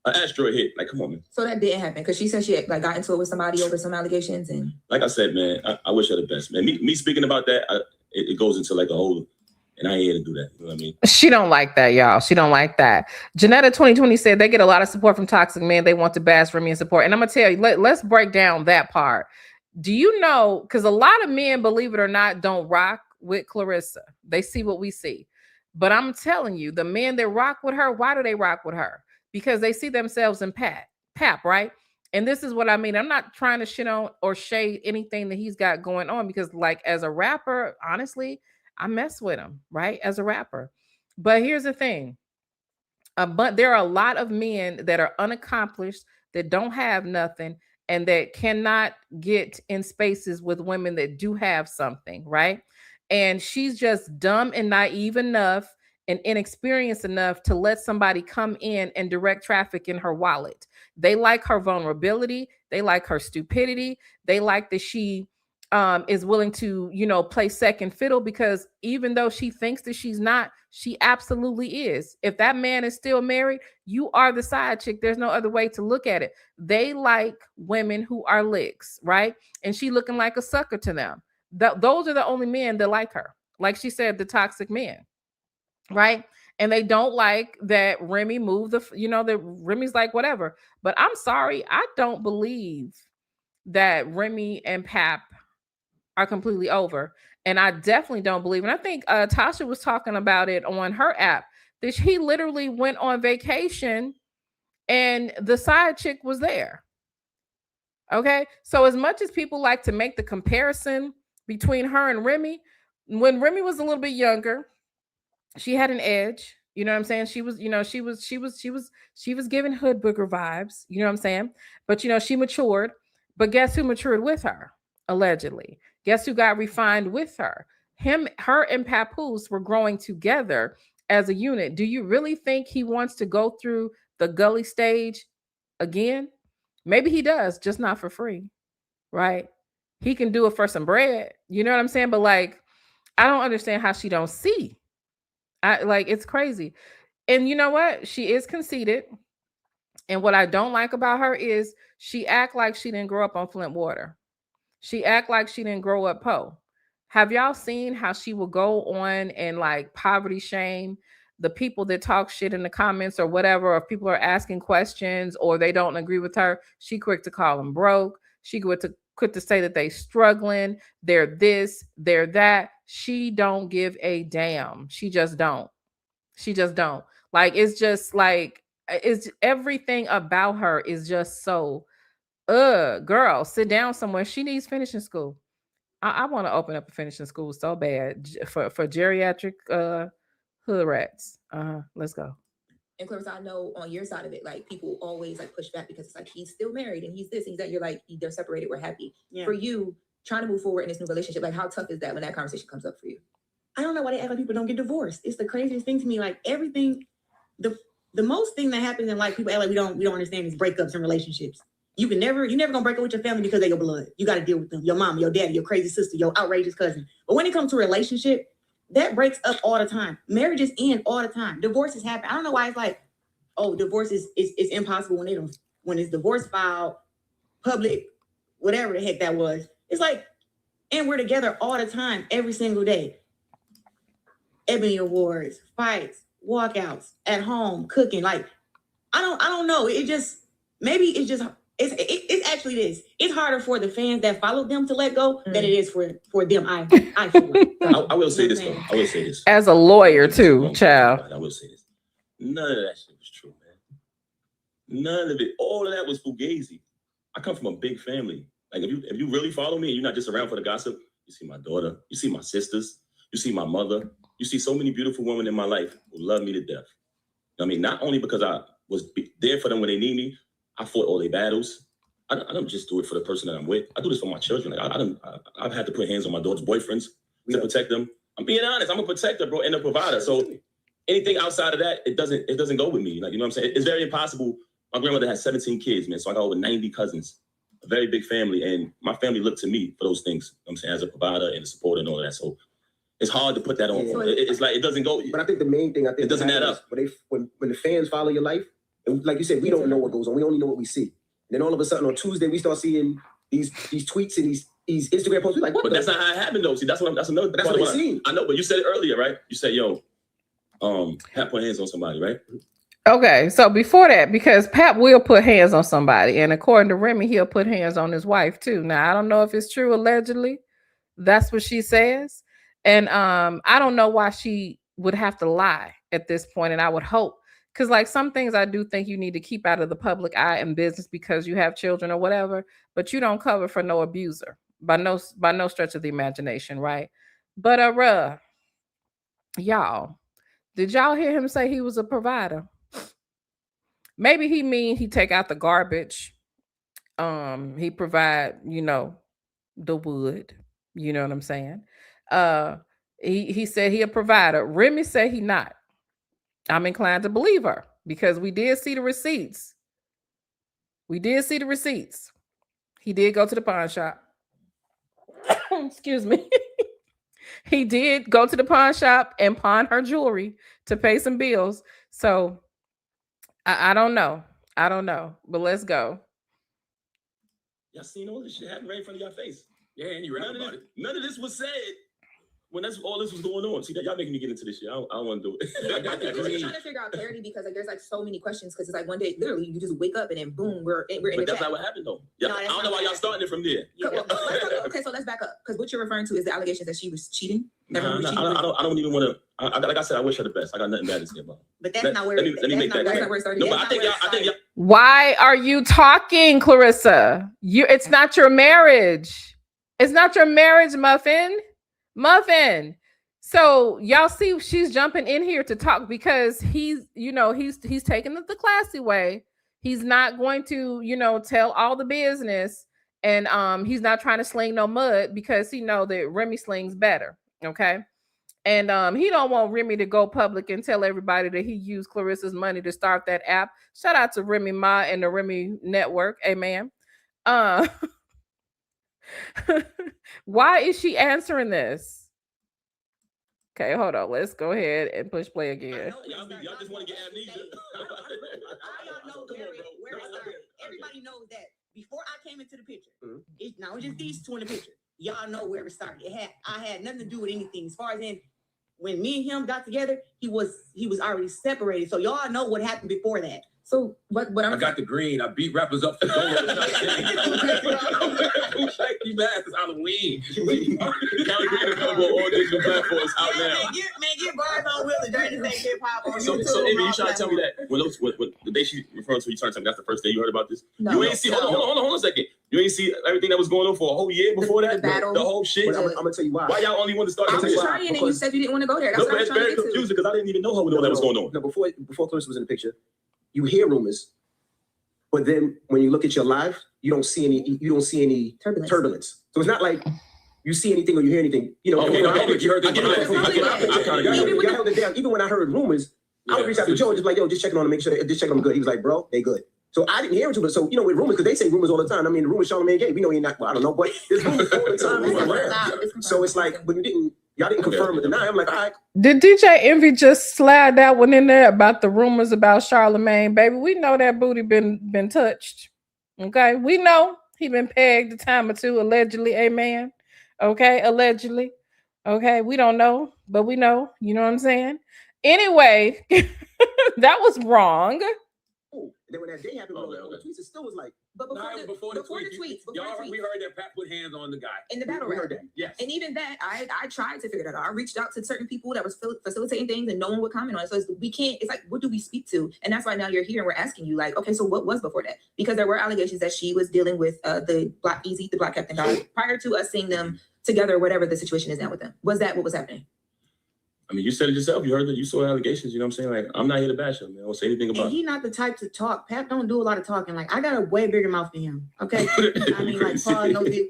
an asteroid hit. Come on, man.
So that didn't happen because she said she got into it with somebody over some allegations, and
like I said, man, I wish her the best, man. Me speaking about that, it goes into like a whole. And I ain't here to do that. You know what I mean?
She don't like that, y'all. She don't like that. Janetta 2020 said they get a lot of support from toxic men. They want to bash Remy and support. And I'm gonna tell you, let's break down that part. Do you know? Because a lot of men, believe it or not, don't rock with Claressa. They see what we see. But I'm telling you, the men that rock with her, why do they rock with her? Because they see themselves in Pap, right? And this is what I mean. I'm not trying to shit on or shade anything that he's got going on, because like as a rapper, honestly, I mess with him, right? As a rapper. But here's the thing. But there are a lot of men that are unaccomplished, that don't have nothing, and that cannot get in spaces with women that do have something, right? And she's just dumb and naive enough and inexperienced enough to let somebody come in and direct traffic in her wallet. They like her vulnerability. They like her stupidity. They like that she is willing to, play second fiddle, because even though she thinks that she's not, she absolutely is. If that man is still married, you are the side chick. There's no other way to look at it. They like women who are licks, right? And she looking like a sucker to them. Those are the only men that like her. Like she said, the toxic men, right? And they don't like that Remy moved that Remy's like, whatever. But I'm sorry, I don't believe that Remy and Pap are completely over. And I definitely don't believe, and I think Tasha was talking about it on her app, that he literally went on vacation and the side chick was there. Okay. So as much as people like to make the comparison between her and Remy, when Remy was a little bit younger, she had an edge. You know what I'm saying? She was giving hood booger vibes. You know what I'm saying? But she matured. But guess who matured with her? Allegedly. Guess who got refined with her? Her and Papoose were growing together as a unit. Do you really think he wants to go through the gully stage again? Maybe he does, just not for free, right? He can do it for some bread. You know what I'm saying? But like, I don't understand how she don't see. It's crazy. And you know what? She is conceited. And what I don't like about her is she act like she didn't grow up on Flint water. She act like she didn't grow up poor. Have y'all seen how she will go on and like poverty shame the people that talk shit in the comments or whatever, or if people are asking questions or they don't agree with her, she quick to call them broke. She quick to say that they struggling, they're this, they're that. She don't give a damn. She just don't. Like, it's just like, it's everything about her is just so, girl, sit down somewhere. She needs finishing school. I want to open up a finishing school so bad for geriatric hood rats. Let's go.
And Claressa, I know on your side of it, like people always like push back because it's like he's still married and he's this and he's that. You're like, they're separated, we're happy. Yeah. For you, trying to move forward in this new relationship, like how tough is that when that conversation comes up for you?
I don't know why they act like people don't get divorced. It's the craziest thing to me. Like everything, the most thing that happens in life, people act like we don't understand is breakups and relationships. You're never gonna break up with your family because they're your blood. You got to deal with them, your mom, your daddy, your crazy sister, your outrageous cousin. But when it comes to a relationship, that breaks up all the time. Marriages end all the time. Divorces happen. I don't know why it's like, oh, divorce is impossible when it's divorce filed, public, whatever the heck that was. It's like, and we're together all the time, every single day. Ebony Awards, fights, walkouts, at home, cooking. Like, I don't know. It just, maybe it's just, it's actually this. It's harder for the fans that followed them to let go than it is for them. I feel like.
I will say this though. I will say this.
As a lawyer too, child.
I will say this. None of that shit was true, man. None of it. All of that was fugazi. I come from a big family. Like if you really follow me and you're not just around for the gossip, you see my daughter, you see my sisters, you see my mother, you see so many beautiful women in my life who love me to death. I mean, not only because I was there for them when they need me, I fought all their battles. I don't just do it for the person that I'm with. I do this for my children. Like I've had to put hands on my daughter's boyfriends to protect them. I'm being honest. I'm a protector, bro, and a provider. So anything outside of that, it doesn't go with me. Like, you know what I'm saying? It's very impossible. My grandmother had 17 kids, man. So I got over 90 cousins, a very big family. And my family looked to me for those things, you know what I'm saying, as a provider and a supporter and all of that. So it's hard to put that on. Yeah. It's like, it doesn't go.
But I think the main thing, it doesn't add up. When the fans follow your life, and like you said, we don't know what goes on. We only know what we see. And then all of a sudden on Tuesday, we start seeing these tweets and these Instagram posts. We're like, what?
But that's not how it happened though. See, that's another.
But that's what we're seeing.
I know, but you said it earlier, right? You said, "Yo, Pat put hands on somebody," right?
Okay, so before that, because Pat will put hands on somebody, and according to Remy, he'll put hands on his wife too. Now, I don't know if it's true. Allegedly, that's what she says, and I don't know why she would have to lie at this point. And I would hope, because like some things, I do think you need to keep out of the public eye in business because you have children or whatever, but you don't cover for no abuser by no stretch of the imagination, right? But y'all, did y'all hear him say he was a provider? Maybe he mean he take out the garbage. He provide, the wood. You know what I'm saying? He said he a provider. Remy said he not. I'm inclined to believe her because we did see the receipts. He did go to the pawn shop. Excuse me. He did go to the pawn shop and pawn her jewelry to pay some bills. So I don't know. But let's go.
Y'all seen all this shit happen right in front of your face.
Yeah, and you read about it.
None of this was said when all this was going on. See, that y'all making me get into this shit. I don't want to do it.
I'm just trying to figure out clarity because like there's like so many questions because it's like one day literally you just wake up and then boom we're in
But
the
that's
chat.
not what happened though. Yeah, I don't know why y'all starting it from there.
Okay, so let's back up because what you're referring to is the allegations that she was cheating.
I don't even want to. Like I said, I wish her the best. I got nothing bad to say about her.
But that's not where it started.
No, but I think y'all.
Why are you talking, Claressa? It's not your marriage. It's not your marriage, Muffin. So y'all see she's jumping in here to talk because he's taking it the classy way. He's not going to, tell all the business, and he's not trying to sling no mud because he know that Remy slings better. Okay. And he don't want Remy to go public and tell everybody that he used Claressa's money to start that app. Shout out to Remy Ma and the Remy Network. Amen. Why is she answering this? Okay, hold on. Let's go ahead and push play again.
Y'all just want to get amnesia.
I don't know where it started. Everybody knows that before I came into the picture. It's just these two in the picture. Y'all know where it started. I had nothing to do with anything. As far as when me and him got together, he was already separated. So y'all know what happened before that.
So what
I got the green. I beat rappers up for gold. You mad? It's Halloween.
Cali Green available on digital platforms out now.
Get bars on Will and Dirty Say Hip Hop on
So
YouTube.
Amy, you trying to tell me that when the day she referring to, you trying to tell me that's the first day you heard about this?
No,
you ain't see. Hold on a second. You ain't see everything that was going on for a whole year before that. The whole shit.
I'm gonna tell you why.
Why y'all only want to start?
I was trying, and you said you didn't want to go there. That's what I was trying to
very
get to.
confusing because I didn't even know how that was going on.
No, before Claressa was in the picture, you hear rumors, but then when you look at your live, you don't see any turbulence. So it's not like you see anything or you hear anything. You heard it down. Even when I heard rumors, I would reach out to Joe and just like, yo, just checking on them, make sure just checking on them good. He was like, bro, they good. So I didn't hear him too, but so with rumors, because they say rumors all the time. I mean, the rumors Charlamagne gave, we know he not. Well, I don't know, but there's rumors all the time. So it's like when y'all didn't confirm or deny. I'm like, all right.
Did DJ Envy just slide that one in there about the rumors about Charlamagne? Baby, we know that booty been touched. Okay, we know he been pegged a time or two, allegedly. Amen. Okay, allegedly. Okay, we don't know, but we know. You know what I'm saying? Anyway, that was wrong.
And then when that day happened, on the tweets, it still was like.
But before the tweets,
we heard that Pat put hands on the guy
in the battle rap.
Yes.
And even that, I tried to figure that out. I reached out to certain people that was facilitating things, and no one would comment on it. So we can't. It's like, what do we speak to? And that's why now you're here, and we're asking you, like, okay, so what was before that? Because there were allegations that she was dealing with the Black Captain guy prior to us seeing them together, whatever the situation is now with them. Was that what was happening?
I mean, you said it yourself. You heard that. You saw allegations. You know what I'm saying? Like, I'm not here to bash him. I don't say anything about it.
He's not the type to talk. Pat don't do a lot of talking. Like, I got a way bigger mouth than him. Okay? I mean, like, Paul, no big.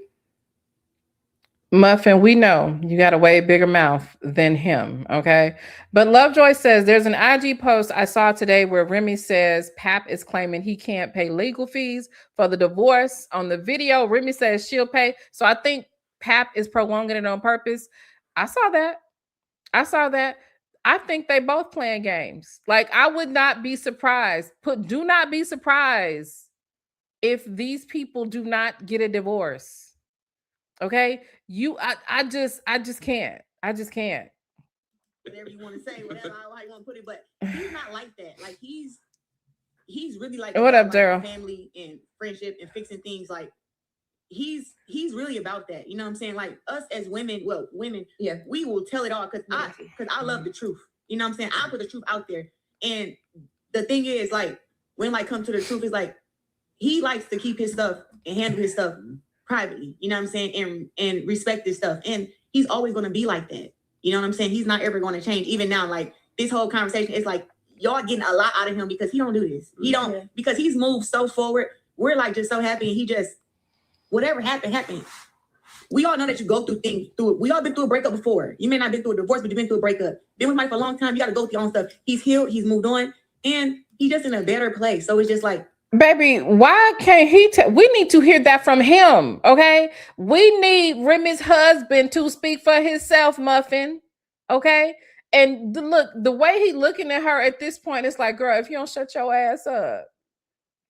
Muffin, we know you got a way bigger mouth than him. Okay? But Lovejoy says there's an IG post I saw today where Remy says Pap is claiming he can't pay legal fees for the divorce. On the video, Remy says she'll pay. So I think Pap is prolonging it on purpose. I saw that. I think they both playing games. Like, I would not be surprised. Do not be surprised if these people do not get a divorce. Okay, I just can't. I just can't.
Whatever you want to say, whatever how you want to put it, but he's not like that. Like he's really like
What up,
like,
Daryl?
family and friendship and fixing things. Like he's really about that. You know what I'm saying? Like us as women,
Yeah.
we will tell it all because I love the truth. You know what I'm saying? I put the truth out there. And the thing is, like, when like come to the truth, is like he likes to keep his stuff and handle his stuff privately. You know what I'm saying? And respect his stuff. And he's always gonna be like that. You know what I'm saying? He's not ever gonna change. Even now, like this whole conversation is like y'all getting a lot out of him because he don't do this. He don't because he's moved so forward. We're like just so happy, and he just whatever happened. We all know that you go through things. We all been through a breakup before. You may not been through a divorce, but you've been through a breakup. Been with Mike for a long time. You got to go through your own stuff. He's healed. He's moved on, and he's just in a better place. So it's just like,
baby, why can't he? We need to hear that from him. Okay, we need Remy's husband to speak for himself, Muffin. Okay, and look, the way he looking at her at this point, it's like, girl, if you don't shut your ass up,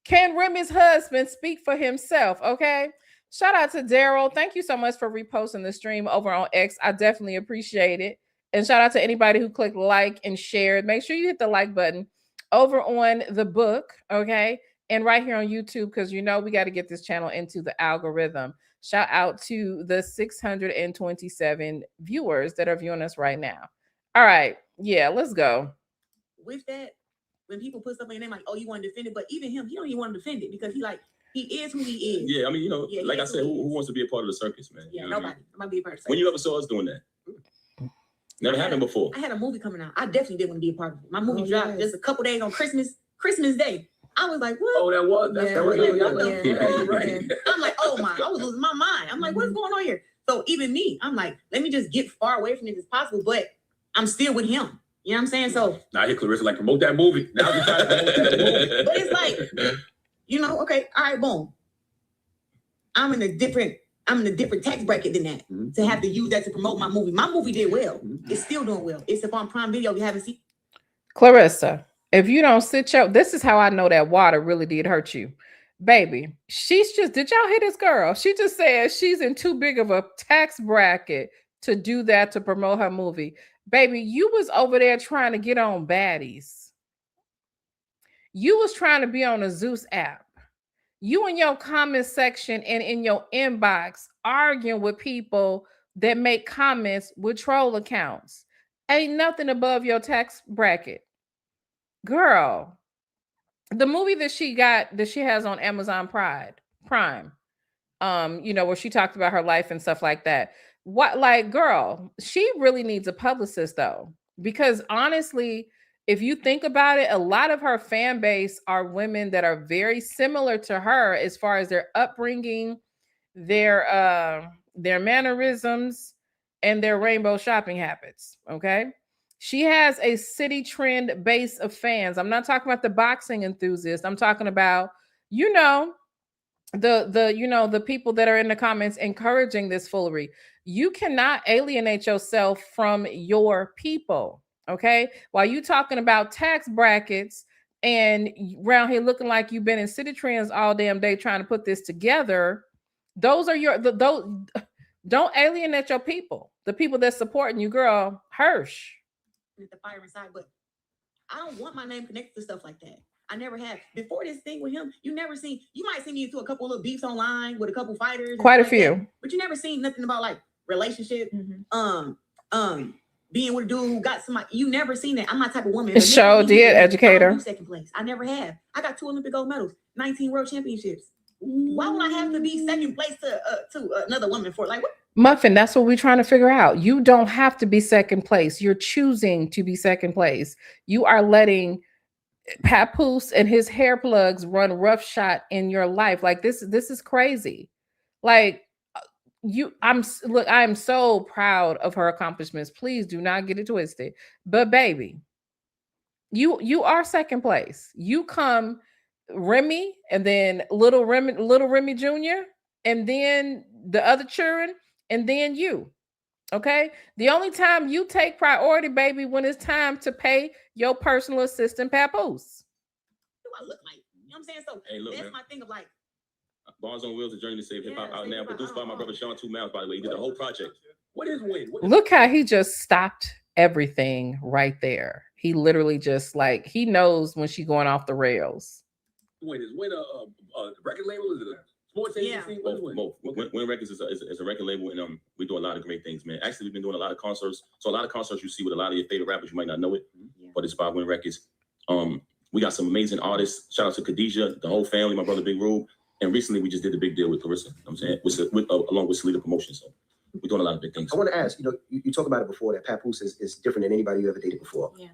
can Remy's husband speak for himself? Okay. Shout out to Daryl. Thank you so much for reposting the stream over on X. I definitely appreciate it. And shout out to anybody who clicked like and shared. Make sure you hit the like button over on the book, okay? And right here on YouTube, because you know we got to get this channel into the algorithm. Shout out to the 627 viewers that are viewing us right now. All right. Yeah, let's go.
With that, when people put stuff on your name like, oh, you want to defend it, but even him, he don't even want to defend it because he is who he is.
Yeah, I mean, you know, like I said, who wants to be a part of the circus, man?
Yeah,
you know
nobody. I might be a part of the circus.
When you ever saw us doing that? Never happened before.
I had a movie coming out. I definitely didn't want to be a part of it. My movie dropped just a couple days on Christmas Day. I was like, what?
Oh, that was? That's
right. I'm like, oh my, I was losing my mind. I'm like, what's going on here? So even me, I'm like, let me just get far away from this as possible, but I'm still with him. You know what I'm saying? So
now here Claressa like promote that movie. Now we trying to promote that movie.
But it's like, you know, okay, all right, boom. I'm in a different tax bracket than that to have to use that to promote my movie. My movie did well. It's still doing well. It's up on Prime Video. You haven't seen.
Claressa, if you don't sit your, this is how I know that water really did hurt you. Baby, she's just, did y'all hear this girl? She just said she's in too big of a tax bracket to do that to promote her movie. Baby, you was over there trying to get on Baddies. You was trying to be on a Zeus app. You in your comment section and in your inbox arguing with people that make comments with troll accounts. Ain't nothing above your tax bracket. Girl, the movie that she has on Amazon Prime, you know, where she talked about her life and stuff like that. What, like, girl, she really needs a publicist though, because honestly, if you think about it, a lot of her fan base are women that are very similar to her as far as their upbringing, their mannerisms, and their rainbow shopping habits. Okay. She has a City Trend base of fans. I'm not talking about the boxing enthusiasts. I'm talking about, you know, the people that are in the comments encouraging this foolery. You cannot alienate yourself from your people. Okay. While you talking about tax brackets and around here looking like you've been in City Trends all damn day trying to put this together, those are those. Don't alienate your people. The people that's supporting you, girl. Hirsch.
The fire inside, but I don't want my name connected to stuff like that. I never have. Before this thing with him, you might see me into a couple of beefs online with a couple fighters.
Quite a few.
But you never seen nothing about like relationship, being with a dude who got somebody. You never seen that. I'm my type of woman.
It sure did, educator.
Second place. I never have. I got 2 Olympic gold medals, 19 world championships. Why would I have to be second place to another woman for like what?
Muffin, that's what we're trying to figure out. You don't have to be second place. You're choosing to be second place. You are letting Papoose and his hair plugs run roughshod in your life. Like this is crazy. Like I am so proud of her accomplishments. Please do not get it twisted. But baby, you are second place. You come Remy and then little Remy Jr. and then the other children. And then you, okay? The only time you take priority, baby, when it's time to pay your personal assistant, Papoose.
What do I look like? You know what I'm saying? So hey, look, that's man. My thing of like,
Bars on Wheels, A Journey to Save Hip Hop out now, produced by my brother Sean 2 Miles, by the way. He did the whole project.
What is Wynn?
Look how he just stopped everything right there. He literally just like, he knows when she's going off the rails.
Wynn, is Wynn a record label? Is it a sports agency?
Both. Wynn Records is a record label, and we do a lot of great things, man. Actually, we've been doing a lot of concerts. So a lot of concerts you see with a lot of your favorite rappers, you might not know it, but it's by Wynn Records. We got some amazing artists. Shout out to Khadijah, the whole family, my brother Big Rube. And recently we just did the big deal with Claressa, you know what I'm saying, along with Salida Promotions. So we're doing a lot of big things.
I want to ask, you talk about it before, that Papoose is different than anybody you ever dated before.
Yeah.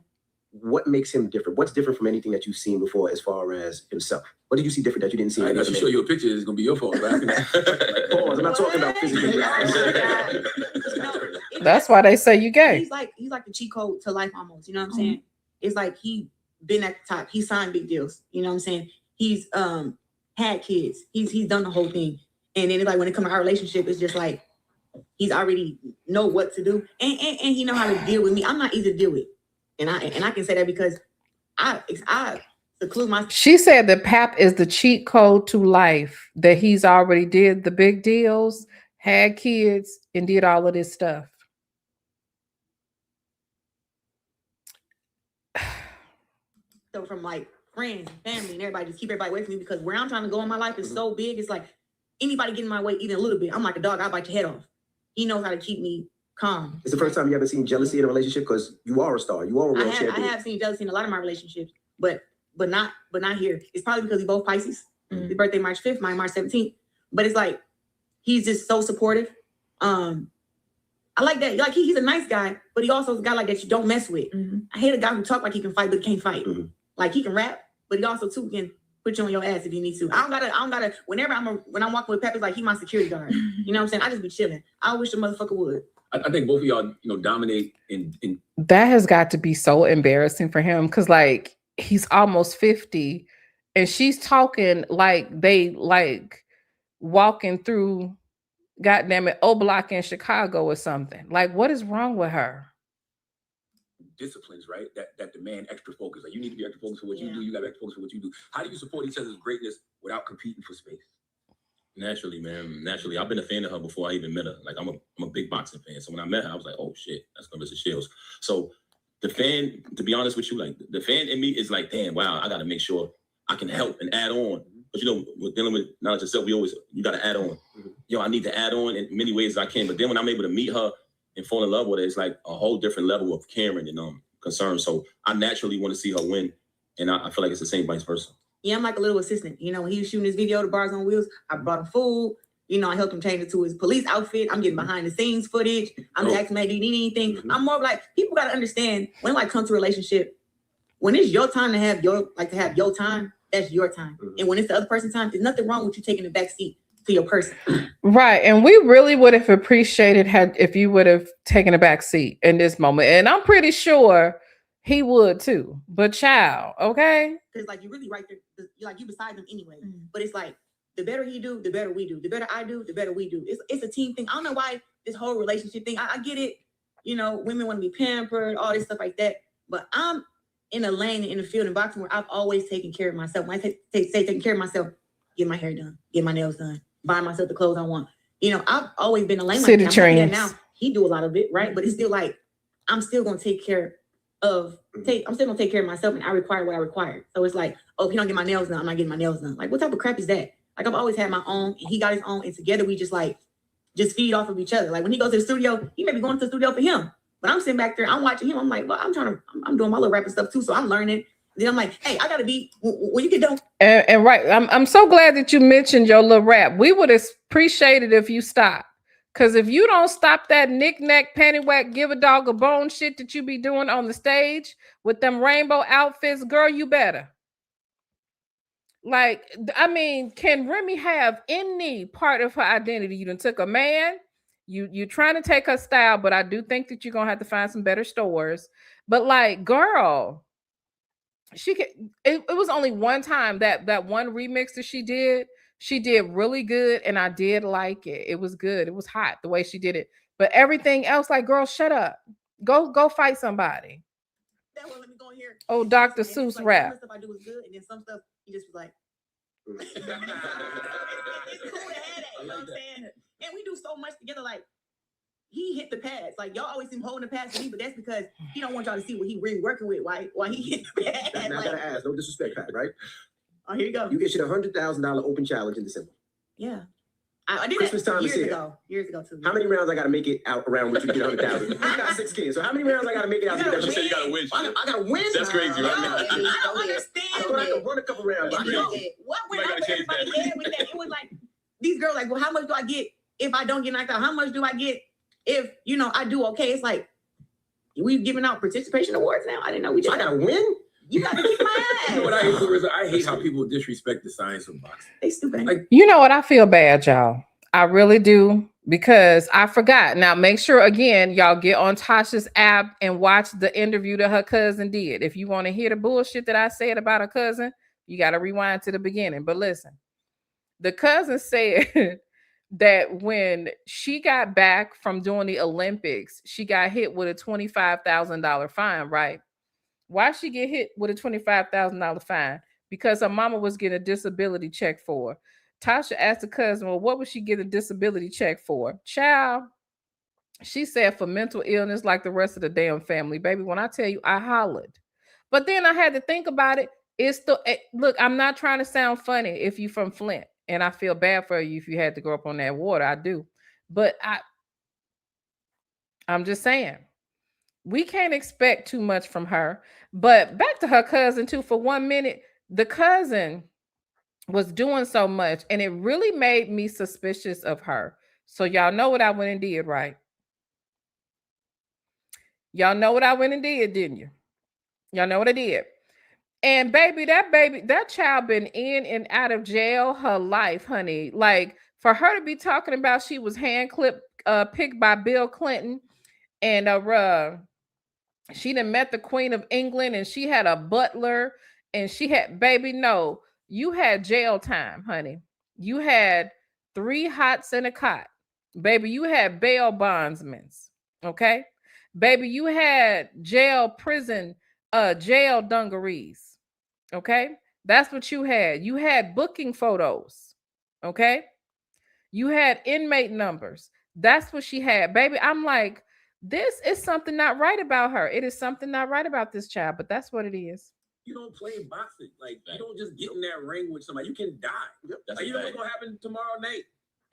What makes him different? What's different from anything that you've seen before as far as himself? What did you see different that you didn't see?
I should show you a picture. It's going to be your fault.
Pause. I'm not talking about physically.
That's why they say you gay.
He's like the cheat code to life almost. You know what I'm saying? It's like he been at the top. He signed big deals. You know what I'm saying? He's had kids. He's done the whole thing. And then it's like when it comes to our relationship, it's just like he's already know what to do. And he know how to deal with me. I'm not easy to deal with. And I can say that because I seclude myself.
She said that Pap is the cheat code to life, that he's already did the big deals, had kids, and did all of this stuff.
So from like friends, family, and everybody, just keep everybody away from me because where I'm trying to go in my life is so big. It's like anybody get in my way even a little bit, I'm like a dog. I'll bite your head off. He knows how to keep me calm.
It's the first time you ever seen jealousy in a relationship because you are a star. You are a real champion.
I have seen jealousy in a lot of my relationships, but not here. It's probably because we both Pisces. His birthday March 5th, mine March 17th. But it's like he's just so supportive. I like that. Like he's a nice guy, but he also is a guy like that you don't mess with. I hate a guy who talk like he can fight but can't fight. Like he can rap, but he also too can put you on your ass if you need to. I don't gotta. Whenever when I'm walking with Pep, it's like he my security guard. You know what I'm saying? I just be chilling. I wish the motherfucker would.
I think both of y'all, dominate in.
That has got to be so embarrassing for him because like he's almost 50, and she's talking like they like walking through, goddamn it, O Block in Chicago or something. Like, what is wrong with her?
Disciplines, right? That demand extra focus. Like you need to be extra focused for what you do. You got to extra focus for what you do. How do you support each other's greatness without competing for space?
Naturally, man. Naturally, I've been a fan of her before I even met her. Like I'm a big boxing fan. So when I met her, I was like, oh shit, that's Claressa Shields. So the fan, to be honest with you, like the fan in me is like, damn, wow, I got to make sure I can help and add on. But we're dealing with knowledge yourself. You got to add on. Yo, I need to add on in many ways as I can. But then when I'm able to meet her and fall in love with her, it's like a whole different level of caring and concern. So I naturally want to see her win, and I feel like it's the same vice versa.
Yeah, I'm like a little assistant. When he was shooting his video, The Bars on Wheels, I brought him food. I helped him change it to his police outfit. I'm getting behind the scenes footage. I'm asking him, do you need anything? I'm more like, people got to understand when like come to a relationship, when it's your time to have your time, that's your time. And when it's the other person's time, there's nothing wrong with you taking the back seat to your person.
Right. And we really would have appreciated if you would have taken a back seat in this moment. And I'm pretty sure he would too. But child, okay?
Because like you really right there, like you beside them anyway. But it's like the better he do, the better we do. The better I do, the better we do. It's a team thing. I don't know why this whole relationship thing. I get it. Women want to be pampered, all this stuff like that. But I'm in a lane in the field in boxing where I've always taken care of myself. When I say taking care of myself, get my hair done, get my nails done, buy myself the clothes I want. I've always been a lane like that. Now he do a lot of it, right? But it's still like I'm still gonna take care of I'm still gonna take care of myself, and I require what I require. So it's like, oh, if he don't get my nails done, I'm not getting my nails done. Like, what type of crap is that? Like, I've always had my own, and he got his own, and together we just feed off of each other. Like when he goes to the studio, he may be going to the studio for him, but I'm sitting back there, I'm watching him. I'm like, well, I'm doing my little rapping stuff too, so I'm learning. Then I'm like, hey, I gotta be when you get done.
And right, I'm so glad that you mentioned your little rap. We would appreciate it if you stop. Because if you don't stop that knick-knack, pantywhack, give a dog a bone shit that you be doing on the stage with them rainbow outfits, girl, you better. Like, I mean, can Remy have any part of her identity? You done took a man, you trying to take her style, but I do think that you're going to have to find some better stores. But like, girl, it was only one time that one remix that she did really good, and I did like it. It was good. It was hot the way she did it. But everything else, like, girl, shut up. Go fight somebody.
That won't let me go in here.
Oh, Dr. Seuss
like,
rap.
Some stuff I do is good, and then some stuff he just was like, It's cool to have that, you know what I'm saying? And we do so much together. Like, he hit the pads. Like, y'all always seem holding the pads to me, but that's because he don't want y'all to see what he really working with. Why he hit the pads?
Now, I gotta ask, no disrespect, Pat, right?
Oh, here you go.
You issued a $100,000 open challenge in December.
Yeah. I did
Christmas
that
time is
years
here.
ago. Years ago, too.
How many rounds I gotta make it out around which you get 100,000? I got 6 kids, so how many rounds I gotta make it out?
You said you gotta win.
I gotta win.
That's crazy, right?
I don't understand.
I thought I could run a couple rounds.
What went over everybody's head with that? It was like, these girls like, well, how much do I get if I don't get knocked out? How much do I get if, you know, I do okay? It's like, we giving out participation awards now? I didn't know we did.
I gotta win?
You gotta kick my ass.
You know what I hate, Claressa? I hate how people disrespect the science of boxing.
They stupid.
Like,
You know what? I feel bad, y'all. I really do, because I forgot. Now, make sure, again, y'all get on Tasha's app and watch the interview that her cousin did. If you want to hear the bullshit that I said about her cousin, you got to rewind to the beginning. But listen, the cousin said that when she got back from doing the Olympics, she got hit with a $25,000 fine, right? Why she get hit with a $25,000 fine? Because her mama was getting a disability check for her. Tasha asked the cousin, well, what would she get a disability check for? Child, she said for mental illness like the rest of the damn family. Baby, when I tell you, I hollered. But then I had to think about it. Look, I'm not trying to sound funny if you from Flint, and I feel bad for you if you had to grow up on that water. I do. But I'm just saying, we can't expect too much from her. But back to her cousin, too, for 1 minute, the cousin was doing so much, and it really made me suspicious of her. So y'all know what I went and did, right? Y'all know what I went and did, didn't you? Y'all know what I did. And that child been in and out of jail her life, honey. Like, for her to be talking about she was hand picked by Bill Clinton, and she done met the Queen of England, and she had a butler, and she had, baby, no. You had jail time, honey. You had 3 hots and a cot. Baby, you had bail bondsmen. Okay? Baby, you had jail dungarees. Okay? That's what you had. You had booking photos. Okay? You had inmate numbers. That's what she had. Baby, I'm like, this is something not right about her. It is something not right about this child, but that's what it is.
you don't play boxing. Like, you don't just get in that ring with somebody. You can die. Like, you know what's going to happen tomorrow night?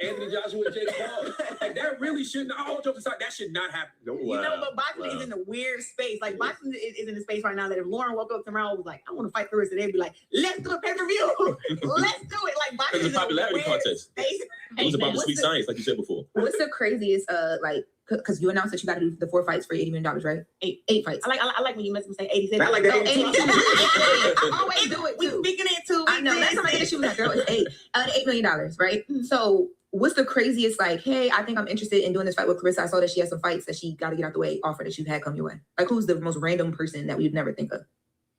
Anthony Joshua and Jake Paul. Like, that really shouldn't, all jokes aside, that should not happen.
You know, but boxing is in a weird space. Like, boxing is in a space right now that if Lauren woke up tomorrow and was like, I want to fight Claressa, they'd be like, let's do a pay-per-view. Let's do it. Like, boxing is
a popularity contest.
Space.
It was about the sweet science, like you said before.
What's the craziest, like, because you announced that you got to do the 4 fights for $80 million, right? Eight fights.
I like when you make them say 87.
I like that.
82. I always do it
We
too.
speaking it too.
I know. That's something that she was like, girl, it's $8 million, right? So what's the craziest, like, hey, I think I'm interested in doing this fight with Claressa. I saw that she has some fights that she got to get out the way, offer that you've had come your way. Like, who's the most random person that we'd never think of?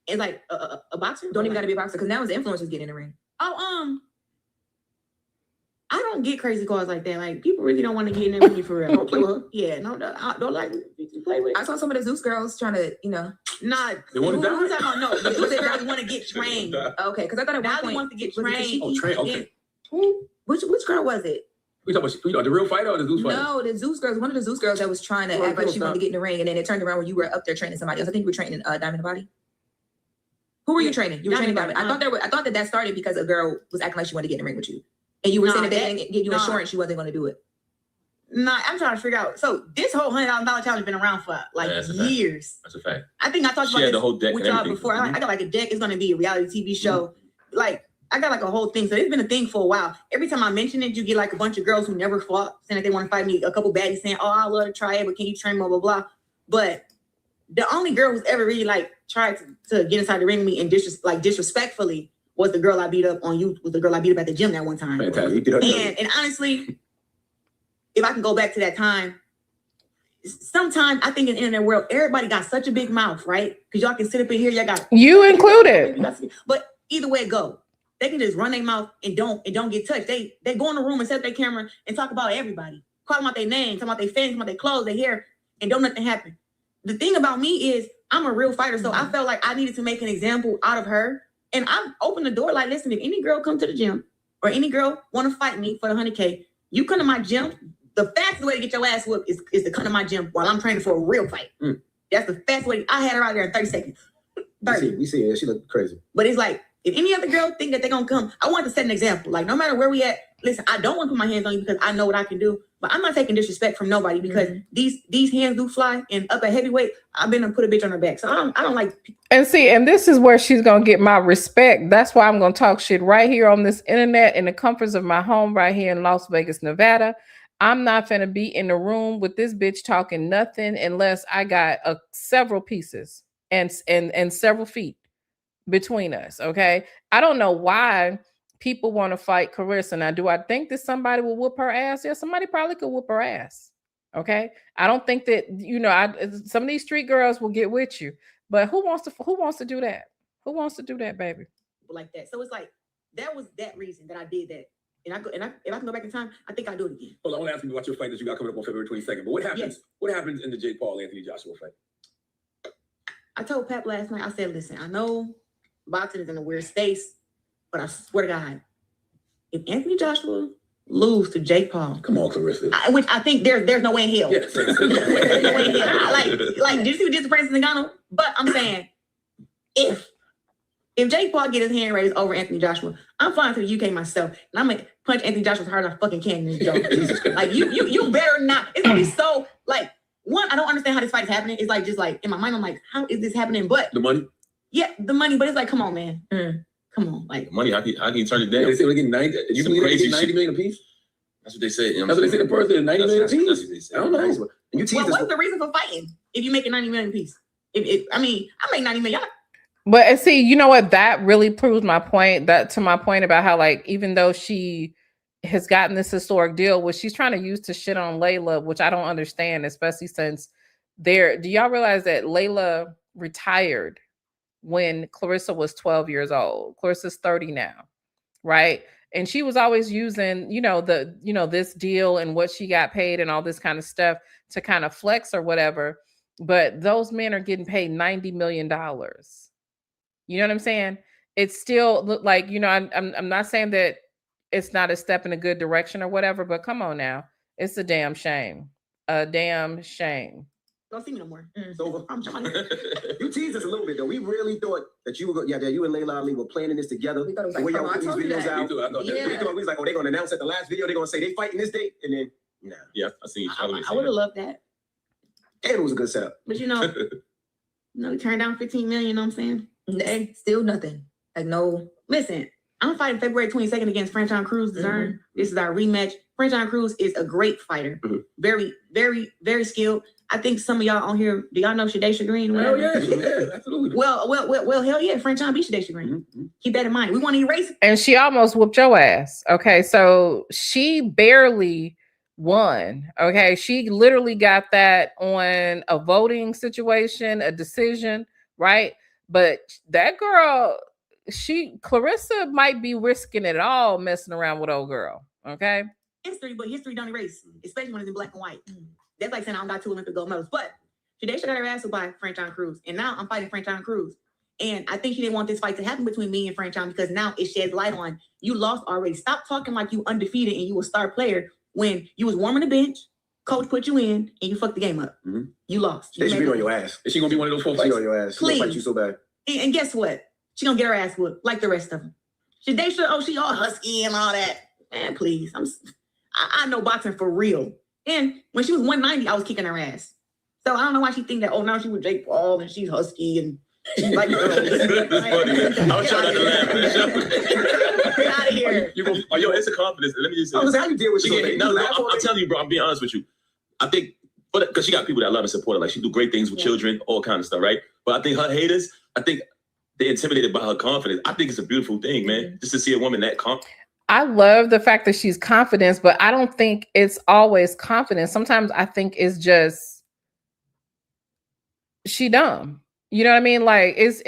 It's like a boxer.
Don't even got to be a boxer, because now it's influencers getting in the ring.
Oh, I don't get crazy calls like that. Like, people really don't want to get in there with me for real. Don't play with her. Yeah, no, I don't like to play with.
I saw some of the Zeus girls trying to,
Not.
They want to die?
Who's talking about? No, the Zeus girls want to get trained.
Okay, because I thought at one
Now they
point
want to get
was it
trained.
Oh, train. Okay.
Who?
Which girl was it?
We talking about the real fighter or the Zeus fighter?
No, the Zeus girls. One of the Zeus girls that was trying to act like she wanted to get in the ring, and then it turned around when you were up there training somebody else. I think you were training Diamond Body. Who were you training? You were training Diamond. I thought that started because a girl was acting like she wanted to get in the ring with you, and you were saying that they didn't give you insurance she wasn't going to do it.
Nah, I'm trying to figure out. So this whole $100,000 challenge has been around for like years.
That's a fact.
I think I talked
She
about
had
this
the whole deck
with
and
y'all
everything.
before. I got like a deck. It's going to be a reality TV show. Like, I got like a whole thing. So it's been a thing for a while. Every time I mention it, you get like a bunch of girls who never fought saying that they want to fight me. A couple baddies saying, oh, I love to try it, but can you train, blah, blah, blah. But the only girl who's ever really like tried to get inside the ring with me and disrespectfully was the girl I beat up on you, was the girl I beat up at the gym that one time.
Fantastic.
And honestly, if I can go back to that time, sometimes I think in the internet world, everybody got such a big mouth, right? Because y'all can sit up in here, y'all got
You included.
But either way it go, they can just run their mouth and don't get touched. They go in the room and set their camera and talk about everybody, call them out their name, talk about their fans, talk about their clothes, their hair, and don't nothing happen. The thing about me is I'm a real fighter, so I felt like I needed to make an example out of her And I've opened the door like, listen, if any girl come to the gym or any girl want to fight me for the 100K, you come to my gym. The fastest way to get your ass whooped is to come to my gym while I'm training for a real fight. That's the fastest way. I had her out there in 30 seconds. 30.
We see it. She looked crazy.
But it's like, if any other girl think that they're going to come, I want to set an example. Like, no matter where we at, listen, I don't want to put my hands on you because I know what I can do. But I'm not taking disrespect from nobody because these hands do fly. And up at heavyweight, I've been to put a bitch on her back. So I don't like.
And see, and this is where she's going to get my respect. That's why I'm going to talk shit right here on this internet in the comforts of my home right here in Las Vegas, Nevada. I'm not going to be in the room with this bitch talking nothing unless I got several pieces and several feet between us. Okay. I don't know why people want to fight Claressa. Now, do I think that somebody will whoop her ass? Yeah, somebody probably could whoop her ass. Okay. I don't think that, some of these street girls will get with you, but who wants to do that? Who wants to do that, baby?
Like that. So it's like, that was that reason that I did that. And if I can go back in time, I think I'll do it again.
Well, I want to ask you about your fight that you got coming up on February 22nd. But what happens?
Yes.
What happens in the Jake Paul Anthony Joshua fight?
I told Pap last night. I said, "Listen, I know boxing is in a weird space, but I swear to God, if Anthony Joshua lose to Jake Paul,
come on, Claressa,
which I think there's no way in hell.
Yes.
There's no way in hell. Like, did you see what did to Francis Ngannou? But I'm saying, if Jake Paul get his hand raised over Anthony Joshua, I'm flying to the UK myself, and I'm gonna punch Anthony Joshua as hard as I fucking can in his jaw. Like you better not. It's gonna be so like one. I don't understand how this fight is happening. It's like just like in my mind, I'm like, how is this happening? But
the money,
yeah, the money. But it's like, come on, man, come on, like
money. How can you turn it down?
They say they get 90. You believe they get 90 million a piece?
That's what they said.
That's what they said in person. 90 million a piece.
That's what they said.
I don't know.
What's the reason for fighting if you make it 90 million a piece? I make 90 million.
But see, you know what? That really proves my point. That my point about how, like, even though she has gotten this historic deal, which she's trying to use to shit on Layla, which I don't understand, especially since do y'all realize that Layla retired when Claressa was 12 years old? Claressa's 30 now, right? And she was always using, this deal and what she got paid and all this kind of stuff to kind of flex or whatever. But those men are getting paid $90 million. You know what I'm saying? It's still like, I'm not saying that it's not a step in a good direction or whatever, but come on now. It's a damn shame. A damn shame.
Don't see me no more.
So I'm trying to. You teased us a little bit though. We really thought that you were that you and Layla Ali were planning this together.
We thought it was
the way y'all put these videos out.
We
thought we was like, they're gonna announce at the last video, they're gonna say they fighting this date, and then
yeah, I see.
I would have loved that.
And it was a good setup.
But we turned down 15 million, you know what I'm saying?
Still nothing. Like, no.
Listen, I'm fighting February 22nd against Franchon Cruz. This is our rematch. Franchon Cruz is a great fighter. Very, very, very skilled. I think some of y'all on here, do y'all know Shadesha Green?
Hell yeah, absolutely.
Well, hell yeah, Franchon beat Shadesha Green. Keep that in mind. We want to erase it.
And she almost whooped your ass. Okay, so she barely won. Okay, she literally got that on a voting situation, a decision, right? But that girl, Claressa might be risking it all messing around with old girl. Okay,
but history don't erase, especially when it's in black and white. That's like saying I don't got 2 Olympic gold medals. But today she got her ass by Franchon Cruz, and now I'm fighting Franchon Cruz. And I think she didn't want this fight to happen between me and Franchon because now it sheds light on you lost already. Stop talking like you undefeated and you a star player when you was warming the bench. Coach put you in and you fucked the game up. You lost.
They should be on your ass.
Is she gonna be one of those folks?
She on your ass. Please. She gonna fight you so bad.
And guess what? She gonna get her ass whooped like the rest of them. She all husky and all that. Man, please. I know boxing for real. And when she was 190, I was kicking her ass. So I don't know why she think that, now she with Jake Paul and she's husky and she's like,
I was trying to laugh.
Get out of here.
It's a confidence. Let me just say
how you deal with
I'm telling you, bro, I'm being honest with you. I think, because she got people that love and support her. Like, she do great things with children, all kind of stuff, right? But I think her haters, they're intimidated by her confidence. I think it's a beautiful thing, man. Just to see a woman that confident.
I love the fact that she's confident, but I don't think it's always confidence. Sometimes I think it's just she dumb. You know what I mean? Like it's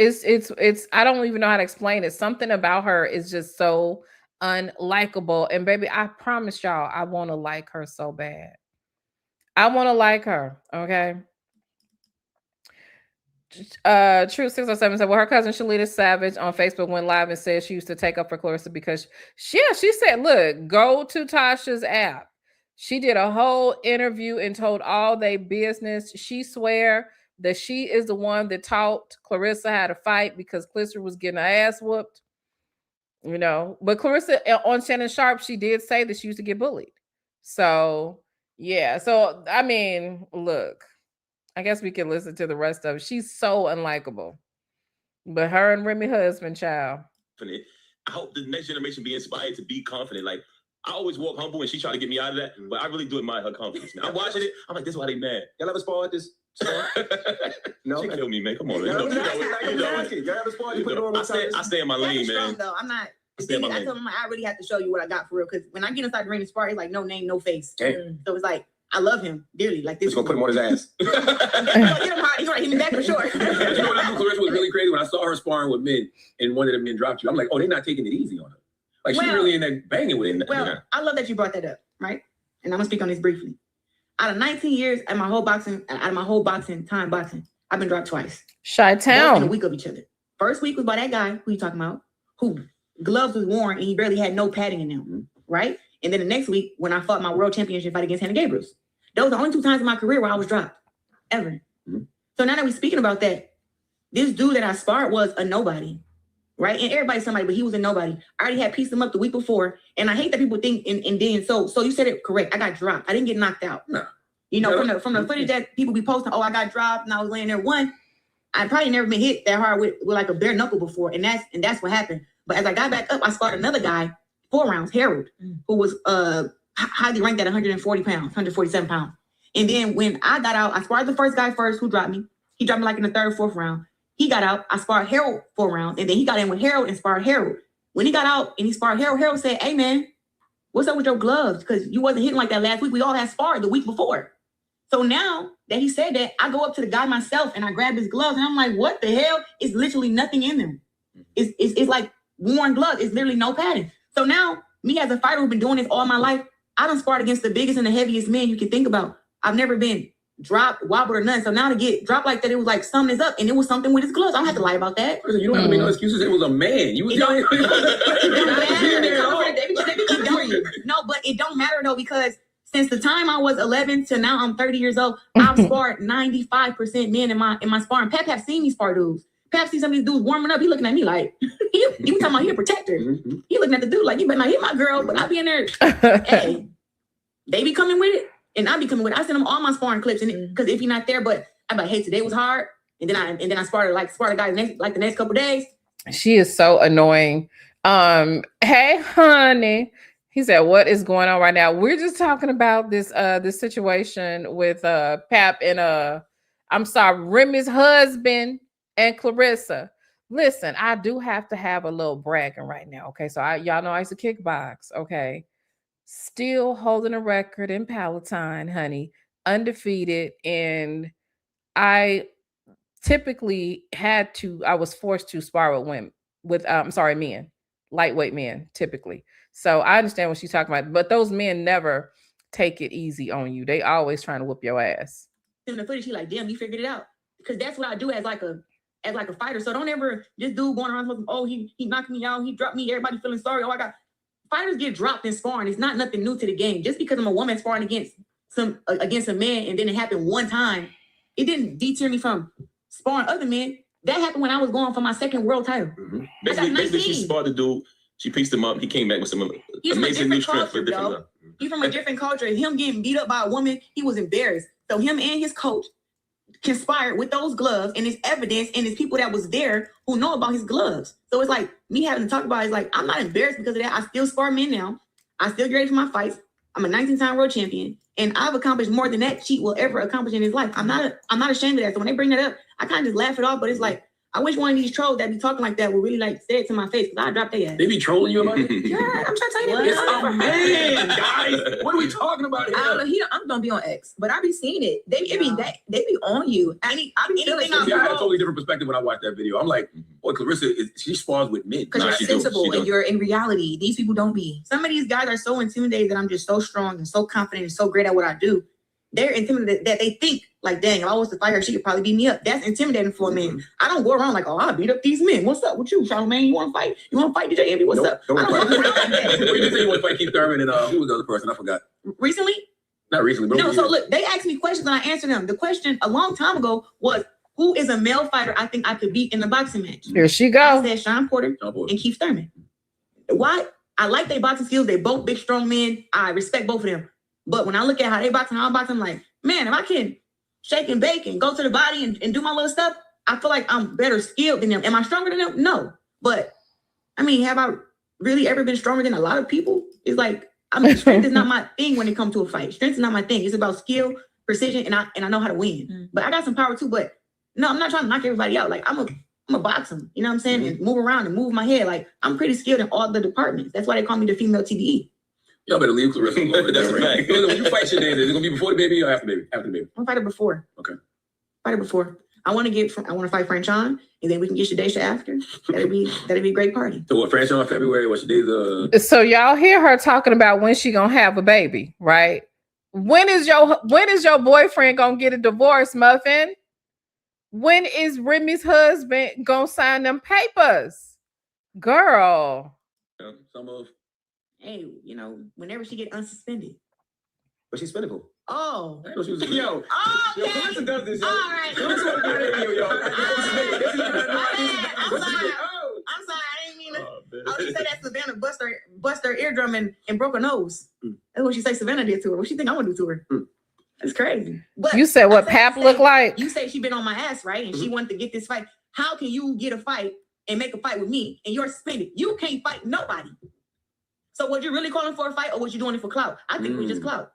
I don't even know how to explain it. Something about her is just so unlikable. And baby, I promise y'all, I want to like her so bad. I want to like her. Okay. True 607 said, well, her cousin Shalita Savage on Facebook went live and said she used to take up for Claressa because she said, look, go to Tasha's app. She did a whole interview and told all their business. She swear that she is the one that taught Claressa how to fight because Claressa was getting her ass whooped. You know, but Claressa on Shannon Sharp, she did say that she used to get bullied. So yeah, so I mean, look, I guess we can listen to the rest of it. She's so unlikable. But her and Remy husband, child.
I hope the next generation be inspired to be confident. Like, I always walk humble and she tried to get me out of that, but I really do admire her confidence. Now, I'm watching it. I'm like, this is why they mad.
Y'all ever spar at this?
No, she killed me, man. Come on, man.
Y'all ever spar? You put it on.
I stay in my lane, man.
Though. I'm not.
I tell
him I really have to show you what I got for real. Because when I get inside the ring and spar, it's like no name, no face.
Damn.
So it's like I love him dearly. Like this.
Just gonna put him on his ass.
Get him hot. He's gonna hit me back for sure.
You know what I knew Claressa was really crazy when I saw her sparring with men and one of the men dropped you. I'm like, oh, they're not taking it easy on her. Like she's really in there banging with it.
Well, I love that you brought that up, right? And I'm gonna speak on this briefly. Out of 19 years, out of my whole boxing, I've been dropped twice.
Chi-Town.
In a week of each other. First week was by that guy who you talking about, who gloves was worn and he barely had no padding in them, right? And then the next week, when I fought my world championship fight against Hannah Gabriels, those were the only 2 times in my career where I was dropped, ever. So now that we're speaking about that, this dude that I sparred was a nobody, right? And everybody's somebody, but he was a nobody. I already had pieced him up the week before, and I hate that people think and then so you said it correct. I got dropped. I didn't get knocked out.
No.
You know, from the footage that people be posting, oh, I got dropped and I was laying there. One, I probably never been hit that hard with like a bare knuckle before, and that's what happened. But as I got back up, I sparred another guy 4 rounds, Harold, who was highly ranked at 140 pounds, 147 pounds. And then when I got out, I sparred the first guy first who dropped me. He dropped me like in the 3rd, 4th round. He got out. I sparred Harold 4 rounds, and then he got in with Harold and sparred Harold. When he got out and he sparred Harold, Harold said, "Hey man, what's up with your gloves? Because you wasn't hitting like that last week. We all had sparred the week before." So now that he said that, I go up to the guy myself and I grab his gloves and I'm like, "What the hell? It's literally nothing in them. It's like worn gloves. It's literally no padding." So now, me as a fighter who's been doing this all my life, I done sparred against the biggest and the heaviest men you can think about. I've never been dropped, wobbled, or nothing. So now to get dropped like that, it was like something is up, and it was something with his gloves. I don't have to lie about that.
You don't have to make no excuses. It was a man. You was
No, but it don't matter though, because since the time I was 11 to now I'm 30 years old, I've sparred 95% men in my sparring. Pap have seen me spar dudes. Pap see some of these dudes warming up. He looking at me like, you talking about he a protector. He looking at the dude like, you better not hit my girl, but I be in there. Hey, they be coming with it. And I be coming with it. I send them all my sparring clips, and because if you're not there, but I'm like, hey, today was hard, and then I sparred a guy the next couple days.
She is so annoying. Hey, honey. He said, "What is going on right now?" We're just talking about this situation with Pap and Remy's husband and Claressa. Listen, I do have to have a little bragging right now. Okay, so y'all know I used to kickbox. Okay. Still holding a record in Palatine, honey, undefeated. And I typically I was forced to spar with men, lightweight men, typically. So I understand what she's talking about, but those men never take it easy on you. They always trying to whoop your ass.
In the footage, she like, damn, you figured it out. Because that's what I do as like a fighter. So don't ever just dude going around, oh, he knocked me out, he dropped me, everybody feeling sorry. Oh, fighters get dropped in sparring. It's not nothing new to the game. Just because I'm a woman sparring against a man and then it happened one time, it didn't deter me from sparring other men. That happened when I was going for my 2nd world title.
Basically, she sparred the dude. She pieced him up. He came back with some amazing new strength.
He's from a different culture. Him getting beat up by a woman, he was embarrassed. So him and his coach conspired with those gloves, and it's evidence, and it's people that was there who know about his gloves. So it's like me having to talk about it, it's like I'm not embarrassed because of that. I still spar men now. I still get ready for my fights. I'm a 19-time world champion, and I've accomplished more than that cheat will ever accomplish in his life. I'm not ashamed of that. So when they bring that up, I kind of just laugh it off. But it's like I wish one of these trolls that be talking like that would really like say it to my face, because I dropped their ass.
They be trolling you about it?
Yeah, I'm trying to tell you.
It's a man, guys. What are we talking about here?
I don't know. I'm gonna be on X, but I be seeing it. They be on you. I be feeling
I had a totally different perspective when I watched that video. I'm like, boy, Claressa she spars with men.
Because you're sensible and you're in reality. These people don't be.
Some of these guys are so intimidated that I'm just so strong and so confident and so great at what I do. They're intimidated that they think Like, dang, if I was to fight her, she could probably beat me up. That's intimidating for a man. I don't go around like, oh, I beat up these men. What's up with you, Charlamagne? You want to fight? You want to fight DJ Envy? What's up?
Don't
I don't
fight.
go around like that.
Well, you say you want to fight Keith Thurman and who was the other person? I forgot.
Recently?
Not recently, but
No, so look, they asked me questions and I answered them. The question a long time ago was, who is a male fighter I think I could beat in the boxing match?
Here she
I
go.
said Sean Porter and Keith Thurman. Why? I like their boxing skills. They both big, strong men. I respect both of them. But when I look at how they box and how I box, I'm like, man, if I can shake and bake and go to the body and do my little stuff, I feel like I'm better skilled than them. Am I stronger than them? No. But, I mean, have I really ever been stronger than a lot of people? It's like, I mean, strength is not my thing when it comes to a fight. Strength is not my thing. It's about skill, precision, and I know how to win. But I got some power too. But no, I'm not trying to knock everybody out. Like I'm a boxer, you know what I'm saying? And move around and move my head. Like I'm pretty skilled in all the departments. That's why they call me the female TDE.
Y'all better leave Claressa alone. That's a fact. When you fight Sinead, is it gonna be before the baby or after the baby? After the baby.
I'm gonna fight her before.
Okay.
Fight her before. I want to fight Franchon, and then we can get Shadesha after. That'd be a great party.
So what? Franchon in February? What's Shaday's?
So y'all hear her talking about when she gonna have a baby, right? When is your boyfriend gonna get a divorce, Muffin? When is Remy's husband gonna sign them papers, girl?
Some of.
Hey, you know, whenever she get unsuspended.
But she's spendable.
Oh.
Yo,
Oh, okay.
Claressa does this. Yo.
All right.
Claressa got it in yo.
I'm sorry. I didn't mean to. Oh, she said that Savannah bust her eardrum and broke her nose. That's what she said Savannah did to her. What she think I'm gonna do to her? That's crazy. But
You said what Pap look like?
You say she been on my ass, right? And she wanted to get this fight. How can you get a fight and make a fight with me and you're suspended? You can't fight nobody. So was you really calling for a fight or was you doing it for clout? I think it was just clout.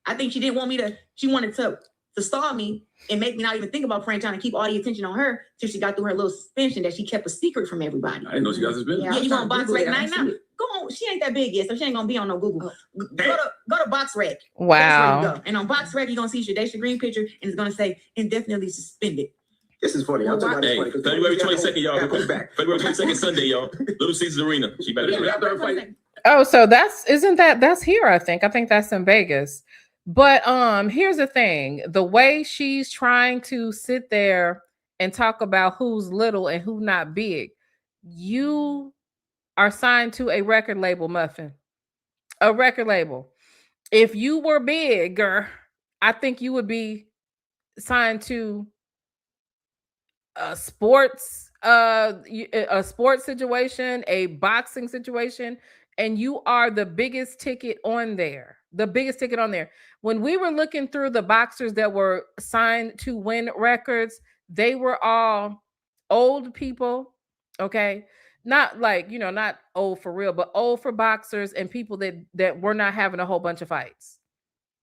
I think she didn't want me to, she wanted to stall me and make me not even think about Franchon and keep all the attention on her till she got through her little suspension that she kept a secret from everybody.
I didn't know she got suspended.
Yeah, you gonna box right now? Go on. She ain't that big yet, so she ain't gonna be on no Google. Go to Box Rec.
Wow.
That's where you go. And on Box Rec, you're gonna see Shadesha Green picture and it's gonna say indefinitely suspended.
This is funny. I'll tell you why it's funny.
February 22nd, y'all. February 22nd, Sunday, y'all. Little Caesars Arena. She better do it.
Oh, so that's here, I think. I think that's in Vegas. But here's the thing. The way she's trying to sit there and talk about who's little and who not big, you are signed to a record label, Muffin. A record label. If you were bigger, I think you would be signed to a sports situation, a boxing situation, and you are the biggest ticket on there. The biggest ticket on there. When we were looking through the boxers that were signed to Wynn Records, they were all old people, okay? Not like, not old for real, but old for boxers and people that were not having a whole bunch of fights.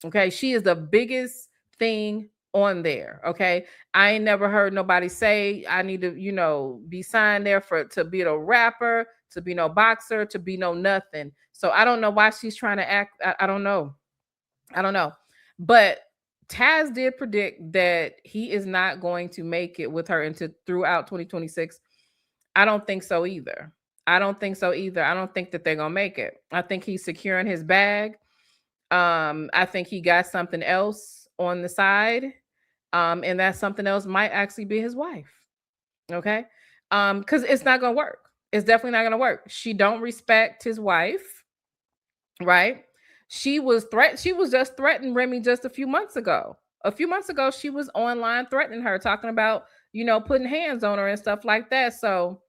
Okay, she is the biggest thing on there. Okay, I ain't never heard nobody say I need to, be signed there to be a rapper, to be no boxer, to be no nothing. So I don't know why she's trying to act. I don't know. But Taz did predict that he is not going to make it with her throughout 2026. I don't think so either. I don't think that they're gonna make it. I think he's securing his bag. I think he got something else on the side. And that something else might actually be his wife. Okay. Because it's not gonna work. It's definitely not gonna work. She don't respect his wife, right? She was just threatening Remy just a few months ago. She was online threatening her, talking about, putting hands on her and stuff like that. So,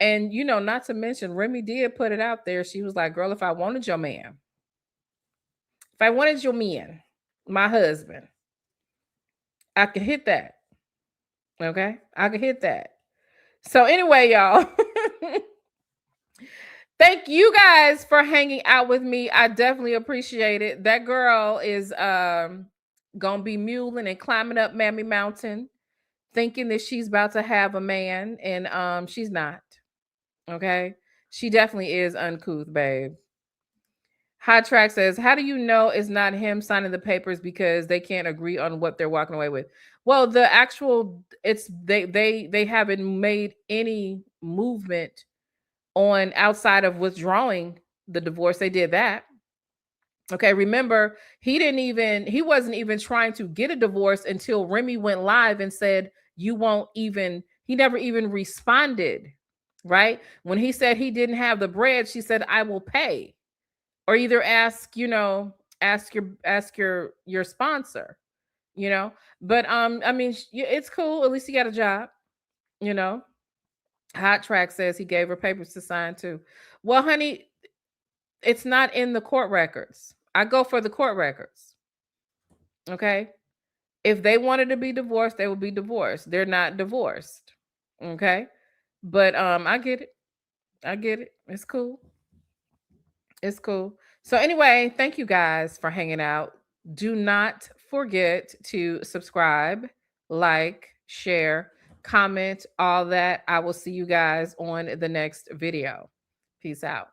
and not to mention, Remy did put it out there. She was like, girl, if I wanted your man, my husband, I could hit that. Okay. I could hit that. So anyway, y'all, thank you guys for hanging out with me. I definitely appreciate it. That girl is gonna be muling and climbing up Mammy Mountain, thinking that she's about to have a man, and she's not. Okay. She definitely is uncouth, babe. Hot Track says, how do you know it's not him signing the papers because they can't agree on what they're walking away with? Well, the actual, they haven't made any movement on outside of withdrawing the divorce. They did that. Okay, remember, he wasn't even trying to get a divorce until Remy went live and said, you won't even, he never even responded, right? When he said he didn't have the bread, she said, I will pay. Or either ask your sponsor, you know. But I mean, it's cool. At least he got a job, you know. Hot Track says he gave her papers to sign too. Well, honey, it's not in the court records. I go for the court records. Okay. If they wanted to be divorced, they would be divorced. They're not divorced. Okay. But I get it. I get it. It's cool. It's cool. So anyway, thank you guys for hanging out. Do not forget to subscribe, like, share, comment, all that. I will see you guys on the next video. Peace out.